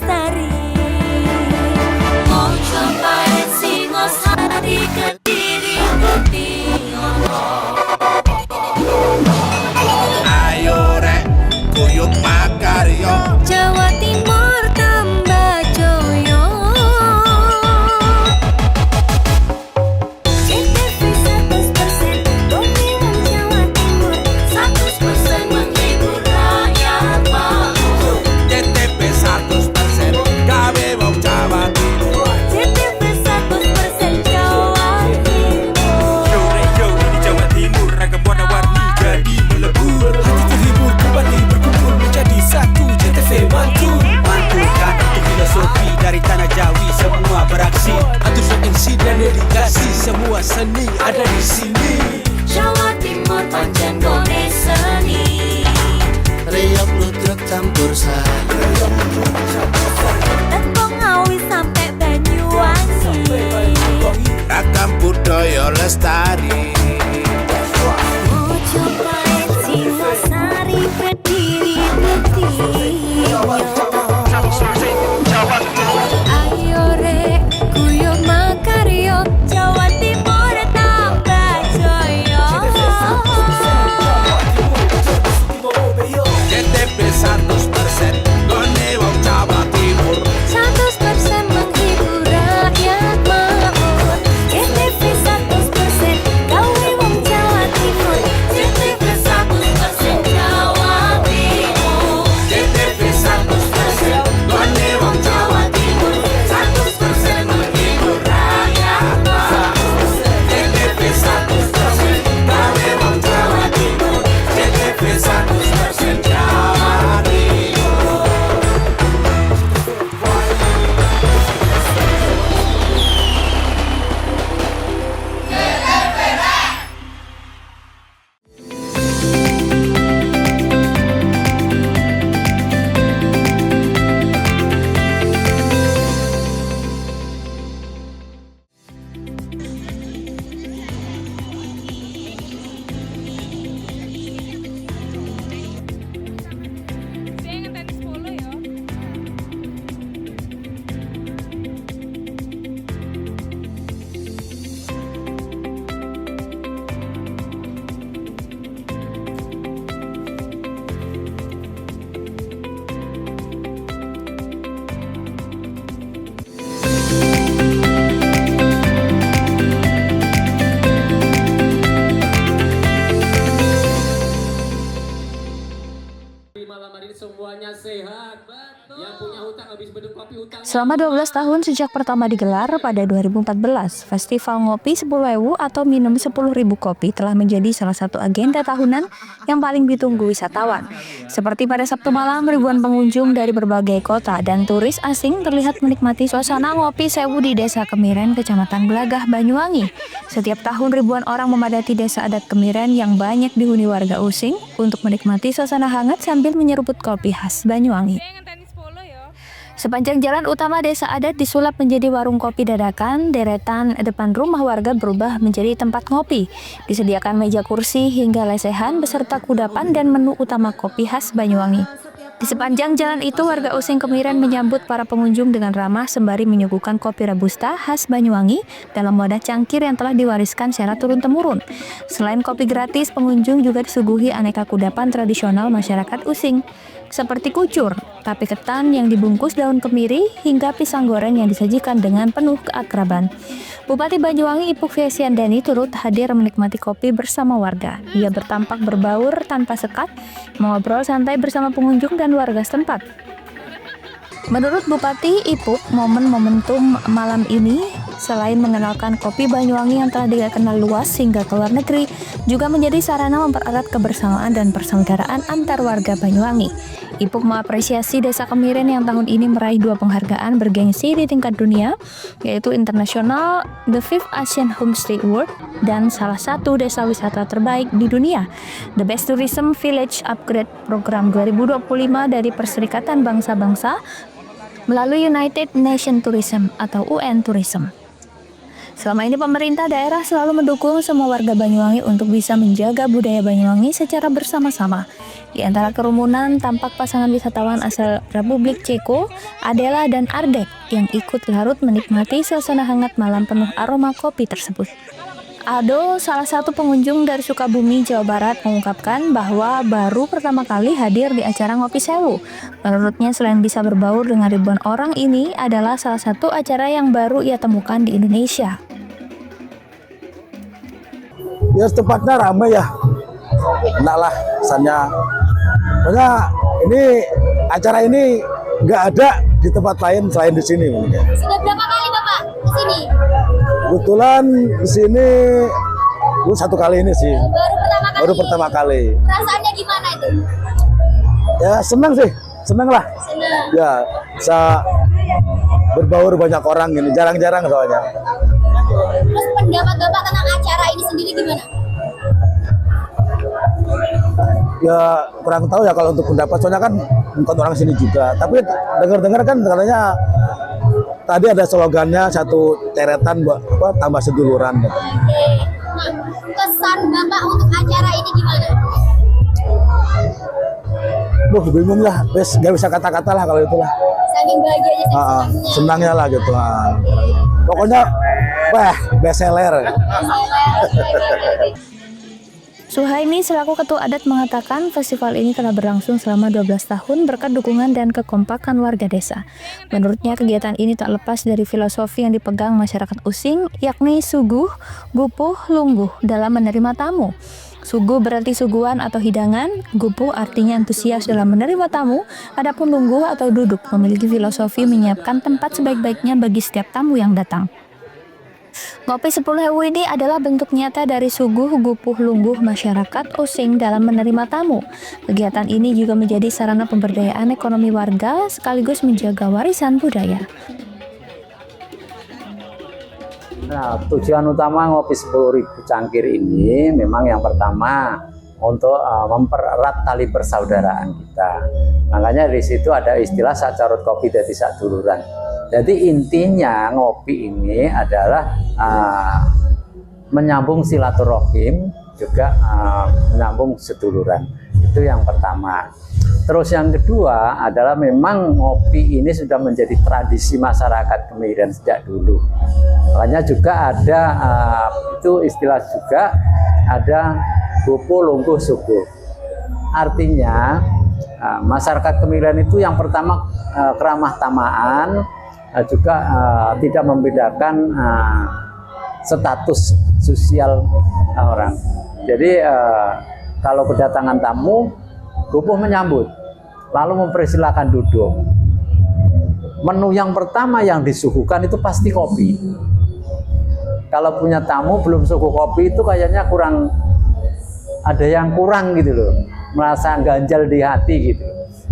lestari. Mau cobain Singosari, Kediri, Kutiono. Ayo rek, kuyuk makaryo. Jawa Timur tambah joyo. CTV 100% Bumi Wong Jawa Timur, 100% menghibur rakyat makmur. CTP 100% gawe wong Jawa Timur. CTV 100% Jawa Timur. Yo di Jawa Timur ragam warna-warni jadi melebur. Hati terhibur kembali berkumpul menjadi satu. CTV mantu mantulkan itu filosofi dari tanah Jawi, semua beraksi. Atur MC dan dedikasi, semua seni ada di sini. Jawa Timur pancen gone seni. Riok ludruk campur sari. Tembung Ngawi sampai Banyuwangi. Ragam budaya lestari. Mau cobain Singosari, Kediri, Kutiono. Ayo rek, kuyuk makaryo, Jawa Timur tambah joyo. CTP 100% gone wong Jawa Timur. 100% menghibur rakyat makmur. CTV 100% gawe wong Jawa Timur. CTV 100% Jawa Timur. CTP 100% gone wong Jawa Timur. 100% menghibur rakyat makmur. CTP 100% gawe wong Jawa Timur. CTP 100% Jawa Timur. Saya ingat tenis polo ya. Malam hari ini semuanya sehat. Yang punya hutang habis beduk kopi hutang. Selama 12 tahun sejak pertama digelar pada 2014, Festival Ngopi 10.000 atau Minum 10.000 Kopi telah menjadi salah satu agenda tahunan yang paling ditunggu wisatawan. Seperti pada Sabtu malam, ribuan pengunjung dari berbagai kota dan turis asing terlihat menikmati suasana Ngopi Sewu di Desa Kemiren, Kecamatan Glagah, Banyuwangi. Setiap tahun ribuan orang memadati desa adat Kemiren yang banyak dihuni warga Using untuk menikmati suasana hangat sambil menyeruput kopi khas Banyuwangi. Saya ingat tenis polo ya. Sepanjang jalan utama desa adat disulap menjadi warung kopi dadakan, deretan depan rumah warga berubah menjadi tempat ngopi. Disediakan meja kursi hingga lesehan beserta kudapan dan menu utama kopi khas Banyuwangi. Di sepanjang jalan itu, warga Using Kemiren menyambut para pengunjung dengan ramah sembari menyuguhkan kopi robusta khas Banyuwangi dalam wadah cangkir yang telah diwariskan secara turun-temurun. Selain kopi gratis, pengunjung juga disuguhi aneka kudapan tradisional masyarakat Using, seperti kucur, tape ketan yang dibungkus daun kemiri, hingga pisang goreng yang disajikan dengan penuh keakraban. Bupati Banyuwangi Ipuk Fiesiandani turut hadir menikmati kopi bersama warga. Ia bertampak berbaur tanpa sekat, mengobrol santai bersama pengunjung dan warga setempat. Menurut Bupati Ipuk, momentum malam ini selain mengenalkan kopi Banyuwangi yang telah dikenal luas hingga ke luar negeri, juga menjadi sarana mempererat kebersamaan dan persaudaraan antar warga Banyuwangi. Ipuk mengapresiasi Desa Kemiren yang tahun ini meraih 2 penghargaan bergengsi di tingkat dunia, yaitu International The 5th Asian Homestay Award dan salah satu desa wisata terbaik di dunia, The Best Tourism Village Upgrade Program 2025 dari Perserikatan Bangsa-Bangsa melalui United Nations Tourism atau UN Tourism. Selama ini pemerintah daerah selalu mendukung semua warga Banyuwangi untuk bisa menjaga budaya Banyuwangi secara bersama-sama. Di antara kerumunan tampak pasangan wisatawan asal Republik Ceko, Adela dan Ardek, yang ikut larut menikmati suasana hangat malam penuh aroma kopi tersebut. Ado, salah satu pengunjung dari Sukabumi, Jawa Barat, mengungkapkan bahwa baru pertama kali hadir di acara Ngopi Sewu. Menurutnya, selain bisa berbaur dengan ribuan orang, ini adalah salah satu acara yang baru ia temukan di Indonesia. Ya tempatnya ramai ya, enak lah kesannya. Pokoknya ini acara ini nggak ada di tempat lain selain di sini. Sudah berapa kali Bapak ke sini? Kebetulan di sini gue 1 kali ini sih. Baru pertama kali. Perasaannya gimana itu? Ya senang sih, senang lah. Senang. Ya bisa berbaur banyak orang ini, jarang-jarang soalnya. Terus pendapat Bapak tentang acara ini sendiri gimana? Ya kurang tahu ya kalau untuk pendapat, soalnya kan bukan orang sini juga. Tapi dengar-dengar kan katanya tadi ada slogannya satu teretan tambah seduluran. Gitu. Oke. Nah, kesan Bapak untuk acara ini gimana? Bingung lah, nggak bisa kata-kata lah kalau itulah. Saking bahagianya dan senangnya. Senangnya lah gitu. Pokoknya best seller. Suhaimi selaku Ketua Adat mengatakan festival ini telah berlangsung selama 12 tahun berkat dukungan dan kekompakan warga desa. Menurutnya kegiatan ini tak lepas dari filosofi yang dipegang masyarakat Using, yakni suguh, gupuh, lungguh dalam menerima tamu. Suguh berarti suguhan atau hidangan, gupuh artinya antusias dalam menerima tamu, adapun lungguh atau duduk memiliki filosofi menyiapkan tempat sebaik-baiknya bagi setiap tamu yang datang. Ngopi 10.000 ini adalah bentuk nyata dari suguh, gupuh, lungguh masyarakat Using dalam menerima tamu. Kegiatan ini juga menjadi sarana pemberdayaan ekonomi warga sekaligus menjaga warisan budaya. Nah, tujuan utama Ngopi 10.000 cangkir ini memang yang pertama untuk mempererat tali persaudaraan kita. Makanya di situ ada istilah sacarut kopi dadi saduluran. Jadi intinya ngopi ini adalah menyambung silaturahim, juga menyambung seduluran. Itu yang pertama. Terus yang kedua adalah memang ngopi ini sudah menjadi tradisi masyarakat Kemiren sejak dulu. Makanya juga ada itu istilah juga ada gupuh, lungguh, suguh. Artinya masyarakat Kemiren itu yang pertama keramah tamaan, juga tidak membedakan status sosial orang. Jadi kalau kedatangan tamu, gupuh menyambut, lalu mempersilahkan duduk. Menu yang pertama yang disuguhkan itu pasti kopi. Kalau punya tamu belum suguh kopi itu kayaknya kurang, ada yang kurang gitu loh, merasa ganjal di hati gitu.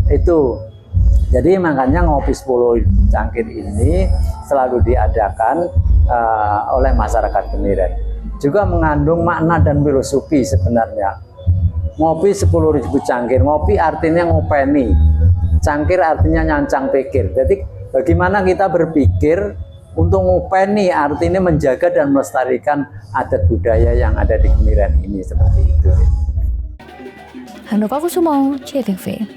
Itu. Jadi makanya Ngopi 10 cangkir ini selalu diadakan oleh masyarakat Kemiren. Juga mengandung makna dan filosofi sebenarnya. Ngopi 10.000 cangkir. Ngopi artinya ngopeni. Cangkir artinya nyancang pikir. Jadi bagaimana kita berpikir untuk ngopeni artinya menjaga dan melestarikan adat budaya yang ada di Kemiren ini, seperti itu. Handoko Kusumo, CTV.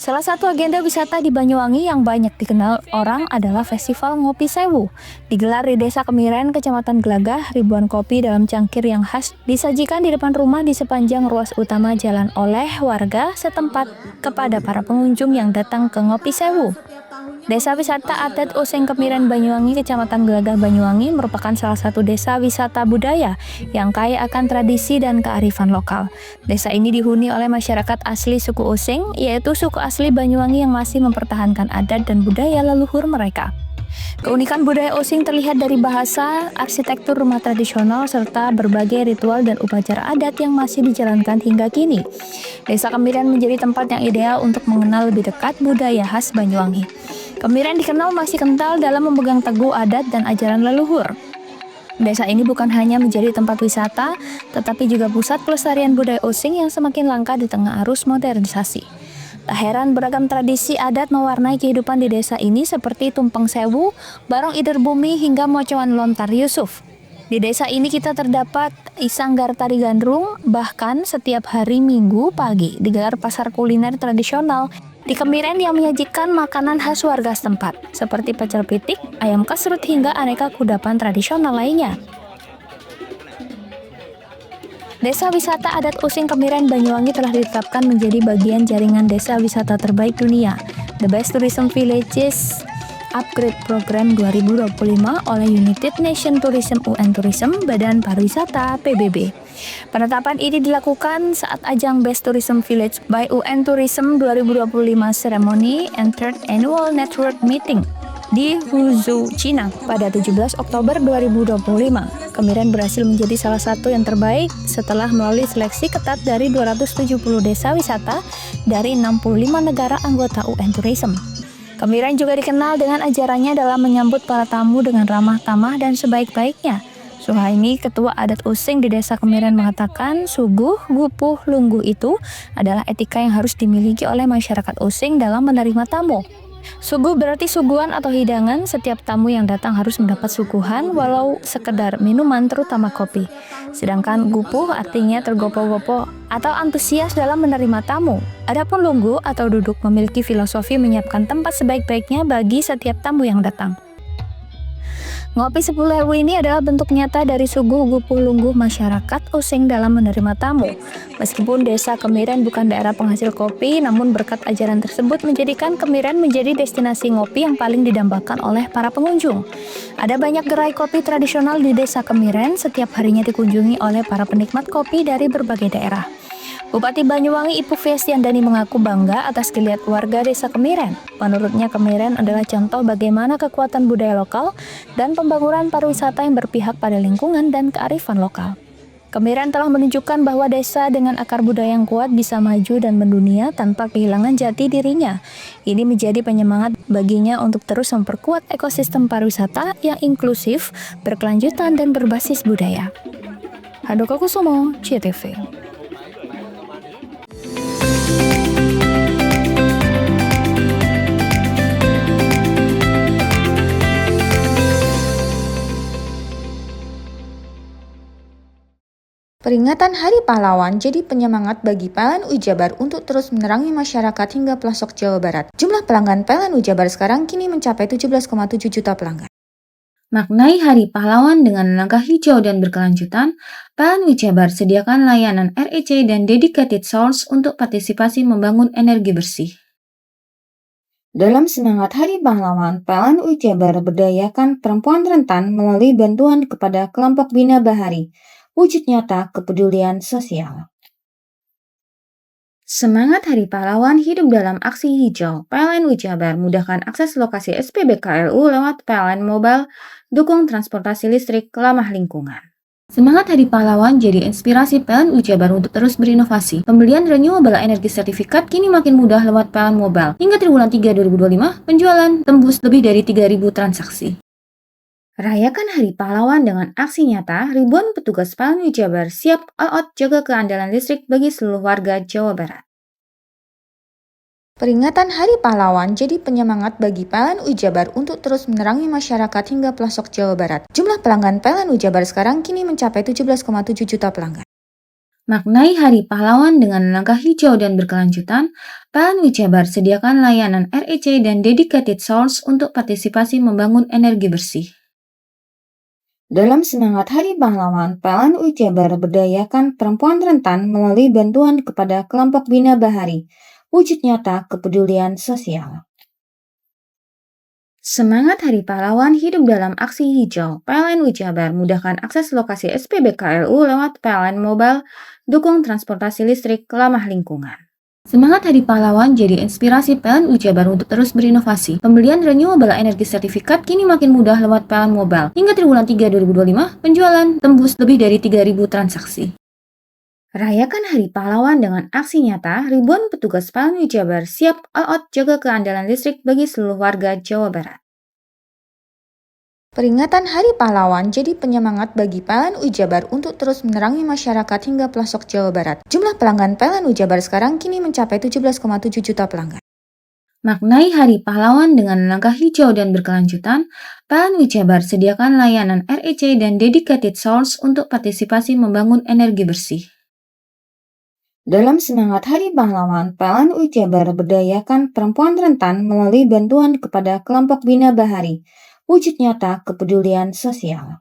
Salah satu agenda wisata di Banyuwangi yang banyak dikenal orang adalah Festival Ngopi Sewu. Digelar di Desa Kemiren, Kecamatan Gelagah, ribuan kopi dalam cangkir yang khas disajikan di depan rumah di sepanjang ruas utama jalan oleh warga setempat kepada para pengunjung yang datang ke Ngopi Sewu. Desa Wisata Adat Using Kemiren Banyuwangi, Kecamatan Gelagah Banyuwangi merupakan salah satu desa wisata budaya yang kaya akan tradisi dan kearifan lokal. Desa ini dihuni oleh masyarakat asli suku Using, yaitu suku asli Banyuwangi yang masih mempertahankan adat dan budaya leluhur mereka. Keunikan budaya Using terlihat dari bahasa, arsitektur rumah tradisional, serta berbagai ritual dan upacara adat yang masih dijalankan hingga kini. Desa Kemiren menjadi tempat yang ideal untuk mengenal lebih dekat budaya khas Banyuwangi. Kemiren dikenal masih kental dalam memegang teguh adat dan ajaran leluhur. Desa ini bukan hanya menjadi tempat wisata, tetapi juga pusat pelestarian budaya Using yang semakin langka di tengah arus modernisasi. Tak heran beragam tradisi adat mewarnai kehidupan di desa ini seperti tumpeng sewu, barong ider bumi hingga mocoan lontar Yusuf. Di desa ini kita terdapat Isanggar Tari Gandrung, bahkan setiap hari Minggu pagi digelar pasar kuliner tradisional di Kemiren yang menyajikan makanan khas warga setempat, seperti pecel pitik, ayam kesrut, hingga aneka kudapan tradisional lainnya. Desa Wisata Adat Using Kemiren Banyuwangi telah ditetapkan menjadi bagian jaringan desa wisata terbaik dunia, The Best Tourism Villages Upgrade Program 2025 oleh United Nations Tourism UN Tourism, Badan Pariwisata PBB. Penetapan ini dilakukan saat ajang Best Tourism Village by UN Tourism 2025 Ceremony and Third Annual Network Meeting di Huzhou, China pada 17 Oktober 2025. Kemiren berhasil menjadi salah satu yang terbaik setelah melalui seleksi ketat dari 270 desa wisata dari 65 negara anggota UN Tourism. Kemiren juga dikenal dengan ajarannya dalam menyambut para tamu dengan ramah tamah dan sebaik-baiknya. Suhaimi, ketua adat Using di desa Kemiren, mengatakan suguh, gupuh, lungguh itu adalah etika yang harus dimiliki oleh masyarakat Using dalam menerima tamu. Suguh berarti suguhan atau hidangan. Setiap tamu yang datang harus mendapat suguhan walau sekedar minuman, terutama kopi. Sedangkan gupuh artinya tergopoh-gopoh atau antusias dalam menerima tamu. Adapun lungguh atau duduk memiliki filosofi menyiapkan tempat sebaik-baiknya bagi setiap tamu yang datang. Ngopi 10.000 ini adalah bentuk nyata dari suguh, gupuh, lungguh masyarakat Using dalam menerima tamu. Meskipun desa Kemiren bukan daerah penghasil kopi, namun berkat ajaran tersebut menjadikan Kemiren menjadi destinasi ngopi yang paling didambakan oleh para pengunjung. Ada banyak gerai kopi tradisional di desa Kemiren, setiap harinya dikunjungi oleh para penikmat kopi dari berbagai daerah. Bupati Banyuwangi Ibu Fiestiandani mengaku bangga atas geliat warga desa Kemiren. Menurutnya Kemiren adalah contoh bagaimana kekuatan budaya lokal dan pembangunan pariwisata yang berpihak pada lingkungan dan kearifan lokal. Kemiren telah menunjukkan bahwa desa dengan akar budaya yang kuat bisa maju dan mendunia tanpa kehilangan jati dirinya. Ini menjadi penyemangat baginya untuk terus memperkuat ekosistem pariwisata yang inklusif, berkelanjutan, dan berbasis budaya. Handoko Kusumo, CTV. Peringatan Hari Pahlawan jadi penyemangat bagi PLN Jabar untuk terus menerangi masyarakat hingga pelosok Jawa Barat. Jumlah pelanggan PLN Jabar sekarang kini mencapai 17,7 juta pelanggan. Maknai Hari Pahlawan dengan langkah hijau dan berkelanjutan, PLN Jabar sediakan layanan REC dan Dedicated Source untuk partisipasi membangun energi bersih. Dalam semangat Hari Pahlawan, PLN Jabar berdayakan perempuan rentan melalui bantuan kepada kelompok Bina Bahari. Wujud nyata kepedulian sosial. Semangat Hari Pahlawan hidup dalam aksi hijau. PLN Jabar mudahkan akses lokasi SPBKLU lewat PLN Mobile, dukung transportasi listrik ramah lingkungan. Semangat Hari Pahlawan jadi inspirasi PLN Jabar untuk terus berinovasi. Pembelian renewable energy sertifikat kini makin mudah lewat PLN Mobile. Hingga triwulan 3 2025, penjualan tembus lebih dari 3.000 transaksi. Rayakan Hari Pahlawan dengan aksi nyata, ribuan petugas PLN Jabar siap all out jaga keandalan listrik bagi seluruh warga Jawa Barat. Peringatan Hari Pahlawan jadi penyemangat bagi PLN Jabar untuk terus menerangi masyarakat hingga pelosok Jawa Barat. Jumlah pelanggan PLN Jabar sekarang kini mencapai 17,7 juta pelanggan. Maknai Hari Pahlawan dengan langkah hijau dan berkelanjutan, PLN Jabar sediakan layanan REC dan Dedicated Source untuk partisipasi membangun energi bersih. Dalam semangat Hari Pahlawan, PLN Jabar berdayakan perempuan rentan melalui bantuan kepada kelompok Bina Bahari. Wujud nyata kepedulian sosial. Semangat Hari Pahlawan hidup dalam aksi hijau. PLN Jabar mudahkan akses lokasi SPBKLU lewat PLN Mobile, dukung transportasi listrik ramah lingkungan. Semangat Hari Pahlawan jadi inspirasi PLN Jabar untuk terus berinovasi. Pembelian renewable energy sertifikat kini makin mudah lewat PLN Mobile. Hingga triwulan 3 2025, penjualan tembus lebih dari 3.000 transaksi. Rayakan Hari Pahlawan dengan aksi nyata, ribuan petugas PLN Jabar siap all out jaga keandalan listrik bagi seluruh warga Jawa Barat. Peringatan Hari Pahlawan jadi penyemangat bagi PLN Jabar untuk terus menerangi masyarakat hingga pelosok Jawa Barat. Jumlah pelanggan PLN Jabar sekarang kini mencapai 17,7 juta pelanggan. Maknai Hari Pahlawan dengan langkah hijau dan berkelanjutan, PLN Jabar sediakan layanan REC dan dedicated source untuk partisipasi membangun energi bersih. Dalam semangat Hari Pahlawan, PLN Jabar berdayakan perempuan rentan melalui bantuan kepada kelompok Bina Bahari. Wujud nyata kepedulian sosial.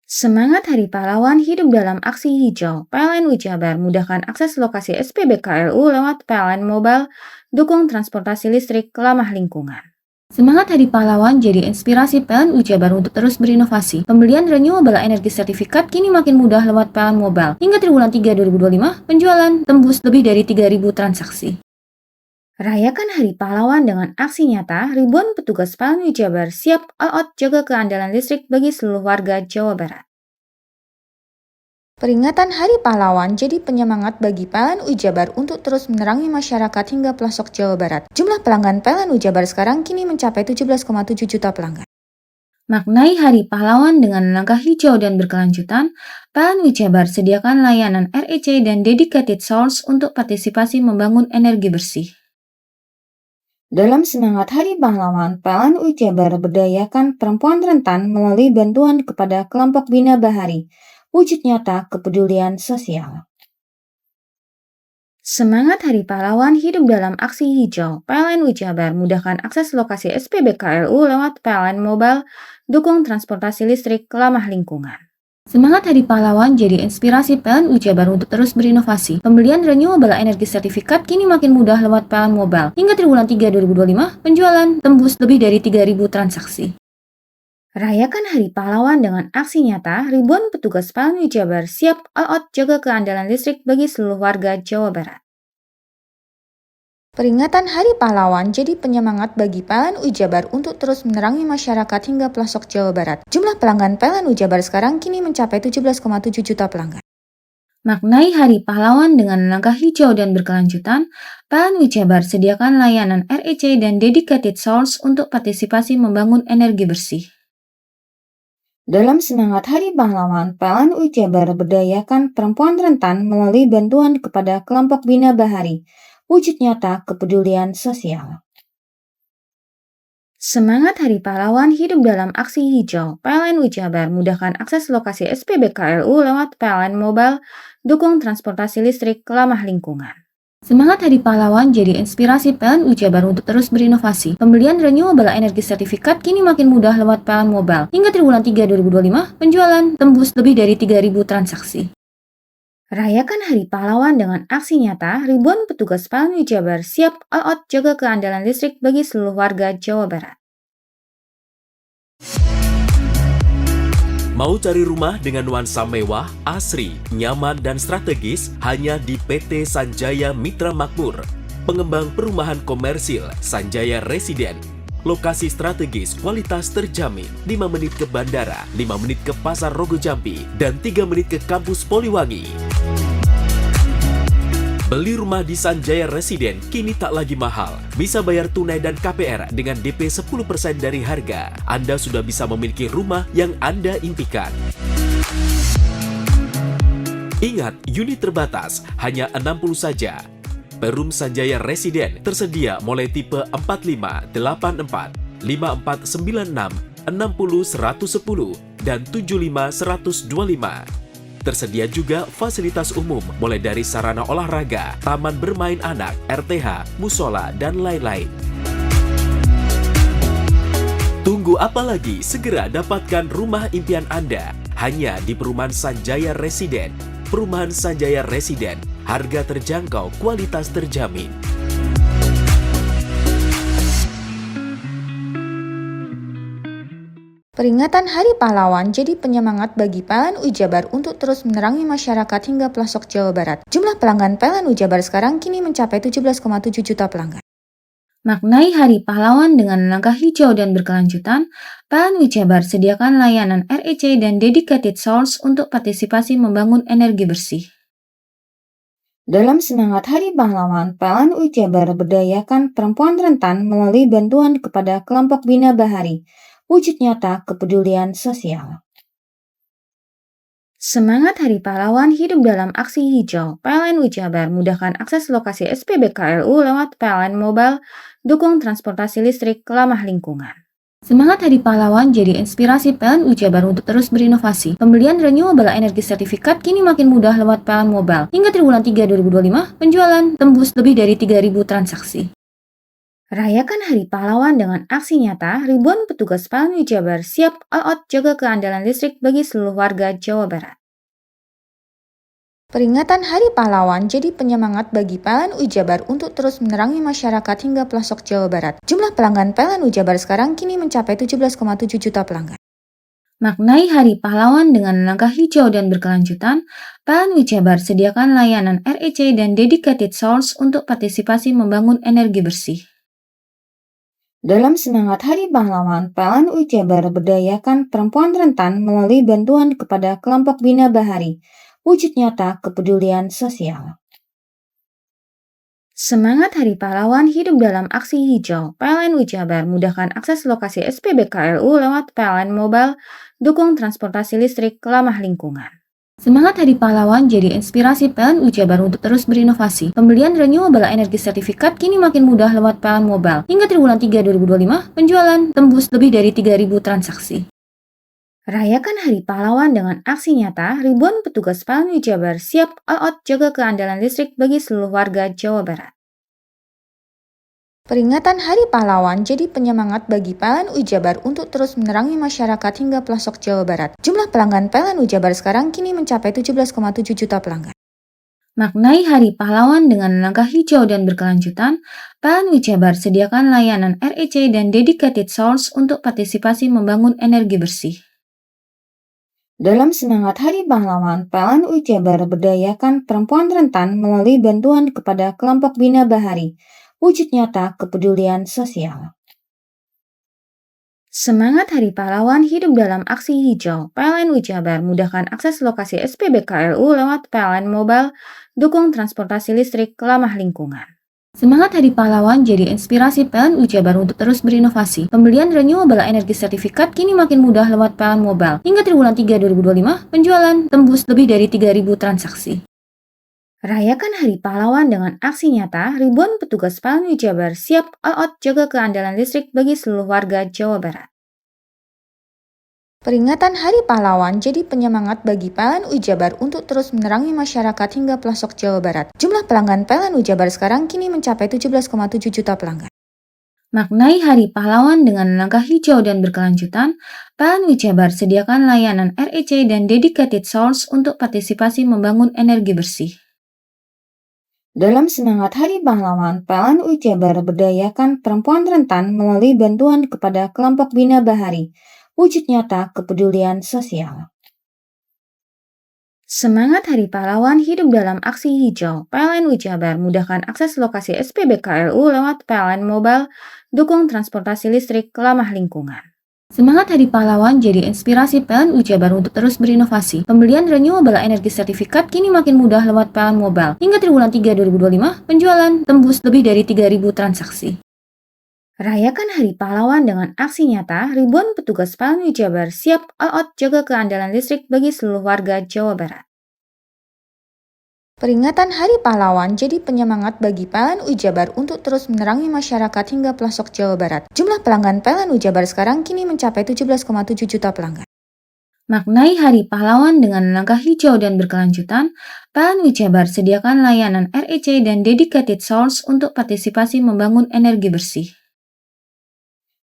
Semangat Hari Pahlawan hidup dalam aksi hijau. PLN Jabar mudahkan akses lokasi SPBKLU lewat PLN Mobile, dukung transportasi listrik ramah lingkungan. Semangat Hari Pahlawan jadi inspirasi PLN Jabar untuk terus berinovasi. Pembelian renewable energy sertifikat kini makin mudah lewat PLN Mobile. Hingga triwulan 3 2025, penjualan tembus lebih dari 3.000 transaksi. Rayakan Hari Pahlawan dengan aksi nyata, ribuan petugas PLN Jabar siap all out jaga keandalan listrik bagi seluruh warga Jawa Barat. Peringatan Hari Pahlawan jadi penyemangat bagi PLN Jabar untuk terus menerangi masyarakat hingga pelosok Jawa Barat. Jumlah pelanggan PLN Jabar sekarang kini mencapai 17,7 juta pelanggan. Maknai Hari Pahlawan dengan langkah hijau dan berkelanjutan, PLN Jabar sediakan layanan REC dan dedicated source untuk partisipasi membangun energi bersih. Dalam semangat Hari Pahlawan, PLN Jabar berdayakan perempuan rentan melalui bantuan kepada kelompok Bina Bahari. Wujud nyata kepedulian sosial. Semangat Hari Pahlawan hidup dalam aksi hijau. PLN Jabar mudahkan akses lokasi SPBKLU lewat PLN Mobile, dukung transportasi listrik ramah lingkungan. Semangat Hari Pahlawan jadi inspirasi PLN Jabar untuk terus berinovasi. Pembelian renewable energy sertifikat kini makin mudah lewat PLN Mobile. Hingga triwulan 3 2025, penjualan tembus lebih dari 3.000 transaksi. Rayakan Hari Pahlawan dengan aksi nyata, ribuan petugas PLN Jabar siap all out jaga keandalan listrik bagi seluruh warga Jawa Barat. Peringatan Hari Pahlawan jadi penyemangat bagi PLN Jabar untuk terus menerangi masyarakat hingga pelosok Jawa Barat. Jumlah pelanggan PLN Jabar sekarang kini mencapai 17,7 juta pelanggan. Maknai Hari Pahlawan dengan langkah hijau dan berkelanjutan, PLN Jabar sediakan layanan REC dan dedicated source untuk partisipasi membangun energi bersih. Dalam semangat Hari Pahlawan, PLN Jabar berdayakan perempuan rentan melalui bantuan kepada kelompok Bina Bahari. Wujud nyata kepedulian sosial. Semangat Hari Pahlawan hidup dalam aksi hijau. PLN Jabar mudahkan akses lokasi SPBKLU lewat PLN Mobile, dukung transportasi listrik ramah lingkungan. Semangat Hari Pahlawan jadi inspirasi PLN Jabar untuk terus berinovasi. Pembelian renewable energy sertifikat kini makin mudah lewat PLN Mobile. Hingga triwulan 3 2025, penjualan tembus lebih dari 3.000 transaksi. Rayakan Hari Pahlawan dengan aksi nyata, ribuan petugas PLN Jabar siap all out jaga keandalan listrik bagi seluruh warga Jawa Barat. Mau cari rumah dengan nuansa mewah, asri, nyaman, dan strategis hanya di PT Sanjaya Mitra Makmur. Pengembang perumahan komersil Sanjaya Residen. Lokasi strategis, kualitas terjamin. 5 menit ke bandara, 5 menit ke Pasar Rogo Jambi, dan 3 menit ke kampus Poliwangi. Beli rumah di Sanjaya Residen kini tak lagi mahal. Bisa bayar tunai dan KPR dengan DP 10% dari harga. Anda sudah bisa memiliki rumah yang Anda impikan. Ingat, unit terbatas, hanya 60 saja. Perum Sanjaya Residen tersedia mulai tipe 45, 84, 5496, 60 110, dan 75 125. Tersedia juga fasilitas umum mulai dari sarana olahraga, taman bermain anak, RTH, musola, dan lain-lain. Tunggu apa lagi? Segera dapatkan rumah impian Anda hanya di Perumahan Sanjaya Residen. Perumahan Sanjaya Residen, harga terjangkau, kualitas terjamin. Peringatan Hari Pahlawan jadi penyemangat bagi PLN Jabar untuk terus menerangi masyarakat hingga pelosok Jawa Barat. Jumlah pelanggan PLN Jabar sekarang kini mencapai 17,7 juta pelanggan. Maknai Hari Pahlawan dengan langkah hijau dan berkelanjutan, PLN Jabar sediakan layanan REC dan dedicated source untuk partisipasi membangun energi bersih. Dalam semangat Hari Pahlawan, PLN Jabar berdayakan perempuan rentan melalui bantuan kepada kelompok Bina Bahari. wujud nyata kepedulian sosial. Semangat Hari Pahlawan hidup dalam aksi hijau. PLN Jabar mudahkan akses lokasi SPBKLU lewat PLN Mobile, dukung transportasi listrik ramah lingkungan. Semangat Hari Pahlawan jadi inspirasi PLN Jabar untuk terus berinovasi. Pembelian renewable energy sertifikat kini makin mudah lewat PLN Mobile. Hingga triwulan 3 2025, penjualan tembus lebih dari 3.000 transaksi. Rayakan Hari Pahlawan dengan aksi nyata, ribuan petugas PLN Jabar siap all out jaga keandalan listrik bagi seluruh warga Jawa Barat. Peringatan Hari Pahlawan jadi penyemangat bagi PLN Jabar untuk terus menerangi masyarakat hingga pelosok Jawa Barat. Jumlah pelanggan PLN Jabar sekarang kini mencapai 17,7 juta pelanggan. Maknai Hari Pahlawan dengan langkah hijau dan berkelanjutan, PLN Jabar sediakan layanan REC dan dedicated source untuk partisipasi membangun energi bersih. Dalam semangat Hari Pahlawan, PLN Jabar berdayakan perempuan rentan melalui bantuan kepada kelompok Bina Bahari, wujud nyata kepedulian sosial. Semangat Hari Pahlawan hidup dalam aksi hijau. PLN Jabar mudahkan akses lokasi SPBKLU lewat PLN Mobile, dukung transportasi listrik ramah lingkungan. Semangat Hari Pahlawan jadi inspirasi PLN Jabar untuk terus berinovasi. Pembelian renewable energy sertifikat kini makin mudah lewat PLN Mobile. Hingga triwulan 3 2025, penjualan tembus lebih dari 3.000 transaksi. Rayakan Hari Pahlawan dengan aksi nyata, ribuan petugas PLN Jabar siap all out jaga keandalan listrik bagi seluruh warga Jawa Barat. Peringatan Hari Pahlawan jadi penyemangat bagi PLN Jabar untuk terus menerangi masyarakat hingga pelosok Jawa Barat. Jumlah pelanggan PLN Jabar sekarang kini mencapai 17,7 juta pelanggan. Maknai Hari Pahlawan dengan langkah hijau dan berkelanjutan, PLN Jabar sediakan layanan REC dan dedicated source untuk partisipasi membangun energi bersih. Dalam semangat Hari Pahlawan, PLN Jabar berdayakan perempuan rentan melalui bantuan kepada kelompok Bina Bahari, wujud nyata kepedulian sosial. Semangat Hari Pahlawan hidup dalam aksi hijau. PLN Jabar mudahkan akses lokasi SPBKLU lewat PLN Mobile, dukung transportasi listrik ramah lingkungan. Semangat Hari Pahlawan jadi inspirasi PLN Jabar untuk terus berinovasi. Pembelian renewable energy sertifikat kini makin mudah lewat PLN Mobile. Hingga triwulan 3 2025, penjualan tembus lebih dari 3.000 transaksi. Rayakan Hari Pahlawan dengan aksi nyata, ribuan petugas PLN Jabar siap all out jaga keandalan listrik bagi seluruh warga Jawa Barat. Peringatan Hari Pahlawan jadi penyemangat bagi PLN Jabar untuk terus menerangi masyarakat hingga pelosok Jawa Barat. Jumlah pelanggan PLN Jabar sekarang kini mencapai 17,7 juta pelanggan. Maknai Hari Pahlawan dengan langkah hijau dan berkelanjutan, PLN Jabar sediakan layanan REC dan dedicated source untuk partisipasi membangun energi bersih. Dalam semangat Hari Pahlawan, PLN Jabar berdayakan perempuan rentan melalui bantuan kepada kelompok Bina Bahari, wujud nyata kepedulian sosial. Semangat Hari Pahlawan hidup dalam aksi hijau. PLN Jabar mudahkan akses lokasi SPBKLU lewat PLN Mobile, dukung transportasi listrik ramah lingkungan. Semangat Hari Pahlawan jadi inspirasi PLN Jabar untuk terus berinovasi. Pembelian renewable energy sertifikat kini makin mudah lewat PLN Mobile. Hingga triwulan 3 2025, penjualan tembus lebih dari 3.000 transaksi. Rayakan Hari Pahlawan dengan aksi nyata, ribuan petugas PLN Jabar siap all out jaga keandalan listrik bagi seluruh warga Jawa Barat. Peringatan Hari Pahlawan jadi penyemangat bagi PLN Jabar untuk terus menerangi masyarakat hingga pelosok Jawa Barat. Jumlah pelanggan PLN Jabar sekarang kini mencapai 17,7 juta pelanggan. Maknai Hari Pahlawan dengan langkah hijau dan berkelanjutan, PLN Jabar sediakan layanan REC dan dedicated source untuk partisipasi membangun energi bersih.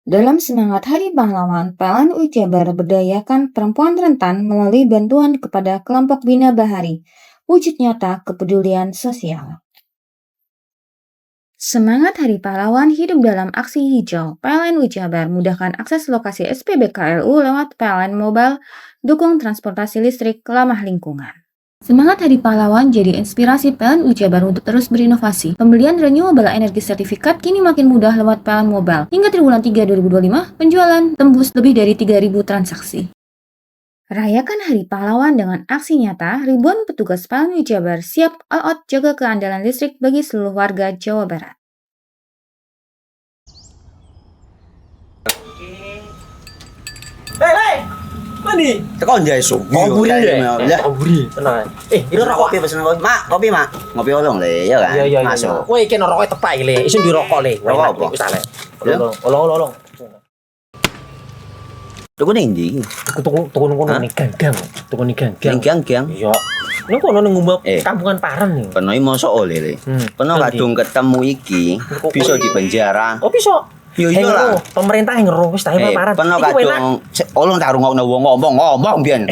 Dalam semangat Hari Pahlawan, PLN Jabar berdayakan perempuan rentan melalui bantuan kepada kelompok Bina Bahari, wujud nyata kepedulian sosial. Semangat Hari Pahlawan hidup dalam aksi hijau. PLN Jabar mudahkan akses lokasi SPBKLU lewat PLN Mobile, dukung transportasi listrik ramah lingkungan. Semangat Hari Pahlawan jadi inspirasi PLN Jabar untuk terus berinovasi. Pembelian renewable energy sertifikat kini makin mudah lewat PLN Mobile. Hingga triwulan 3 2025, penjualan tembus lebih dari 3.000 transaksi. Rayakan Hari Pahlawan dengan aksi nyata, ribuan petugas PLN Jabar siap all out jaga keandalan listrik bagi seluruh warga Jawa Barat. ndi? Tekan Jesu. Komburi deh. Ya. Komburi. Tenang. Ini rokok. Kopi pesen kopi. Mak, kopi, Mak. Ngopi olong le, ya kan? Iya. Masuk. Woi, iki rokok tepak le. Isin dirokok le. Rokok apa? Wis ale. Ya. Olong. Tuku ning ndi? Tuku ngono ning gang. Tuku ning gang. Ning gang. Iya. Ning kono ning ngumba Eh. kampungan Paren nih. Peno iki mosok oleh le. Peno Nanti. kadung ketemu iki bisa dipenjara. Oh bisa. Yo iya lah. Pemerintah yang ngeru wis tahe Paren. Peno Iku enak. kadung olong tak rungokno wong ngomong biyen.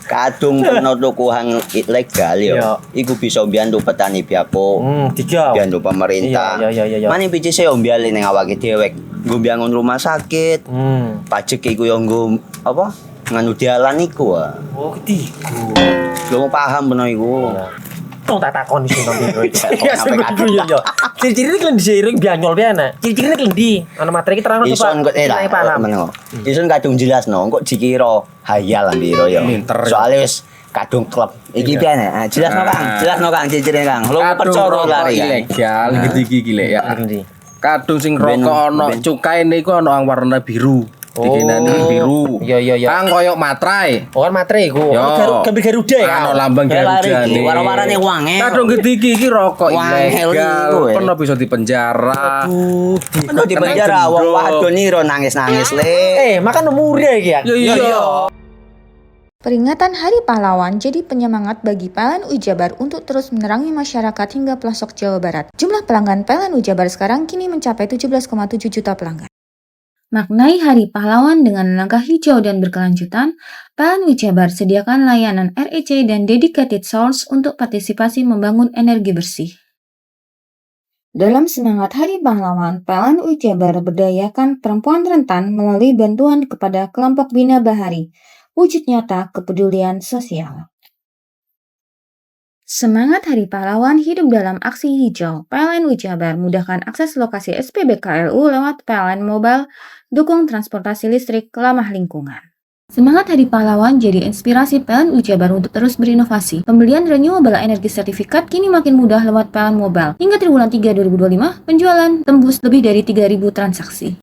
Kadung peno tuku hang ilegal yo. Iya. Iku bisa mbiyantu petani biako. Tiga. Mbiyantu pemerintah. Iya. Mane picise yo mbiale ning awake dhewek. Nggo mbiyangun rumah sakit. Pajak iku yo nggo apa? Nganu dalan iku. Oh, ketiku. Lu paham peno iku. Tong tak takon iso nang biro iki. Ya yo. Ciri-ciri iki diseiring bianyol piana. Ciri-ciri iki ndi? Ana materi iki terang coba. Ison kok lah meneng. Ison kadung jelasno, kok dikira hayal biro yo. Soale wis kadung klub. Iki piye nek? Jelasno Kang, ciri-cirine Kang. Lu percaya lari ilegal iki lek ya. Kadung sing rokok ana cukae niku ana warna biru. Dikenani biru. Iya. Kang koyo matrai. Oh kan materi iku. Gambar Garuda ya. Ana lambang Garuda nih. Warna-warnane wange. Kadung iki rokok Wangel ilegal. iku, Pernah bisa dipenjara. Peno di penjara wong wadon iro nangis-nangis le. Makan murah iki ya. Iya. Peringatan Hari Pahlawan jadi penyemangat bagi PLN Jabar untuk terus menerangi masyarakat hingga pelosok Jawa Barat. Jumlah pelanggan PLN Jabar sekarang kini mencapai 17,7 juta pelanggan. Maknai Hari Pahlawan dengan langkah hijau dan berkelanjutan, PLN Jabar sediakan layanan REC dan dedicated source untuk partisipasi membangun energi bersih. Dalam semangat Hari Pahlawan, PLN Jabar berdayakan perempuan rentan melalui bantuan kepada kelompok Bina Bahari, wujud nyata kepedulian sosial. Semangat Hari Pahlawan hidup dalam aksi hijau. PLN Jabar mudahkan akses lokasi SPBKLU lewat PLN Mobile, dukung transportasi listrik ramah lingkungan. Semangat Hari Pahlawan jadi inspirasi PLN Jabar untuk terus berinovasi. Pembelian renewable energi sertifikat kini makin mudah lewat PLN Mobile. Hingga triwulan 3 2025, penjualan tembus lebih dari 3.000 transaksi.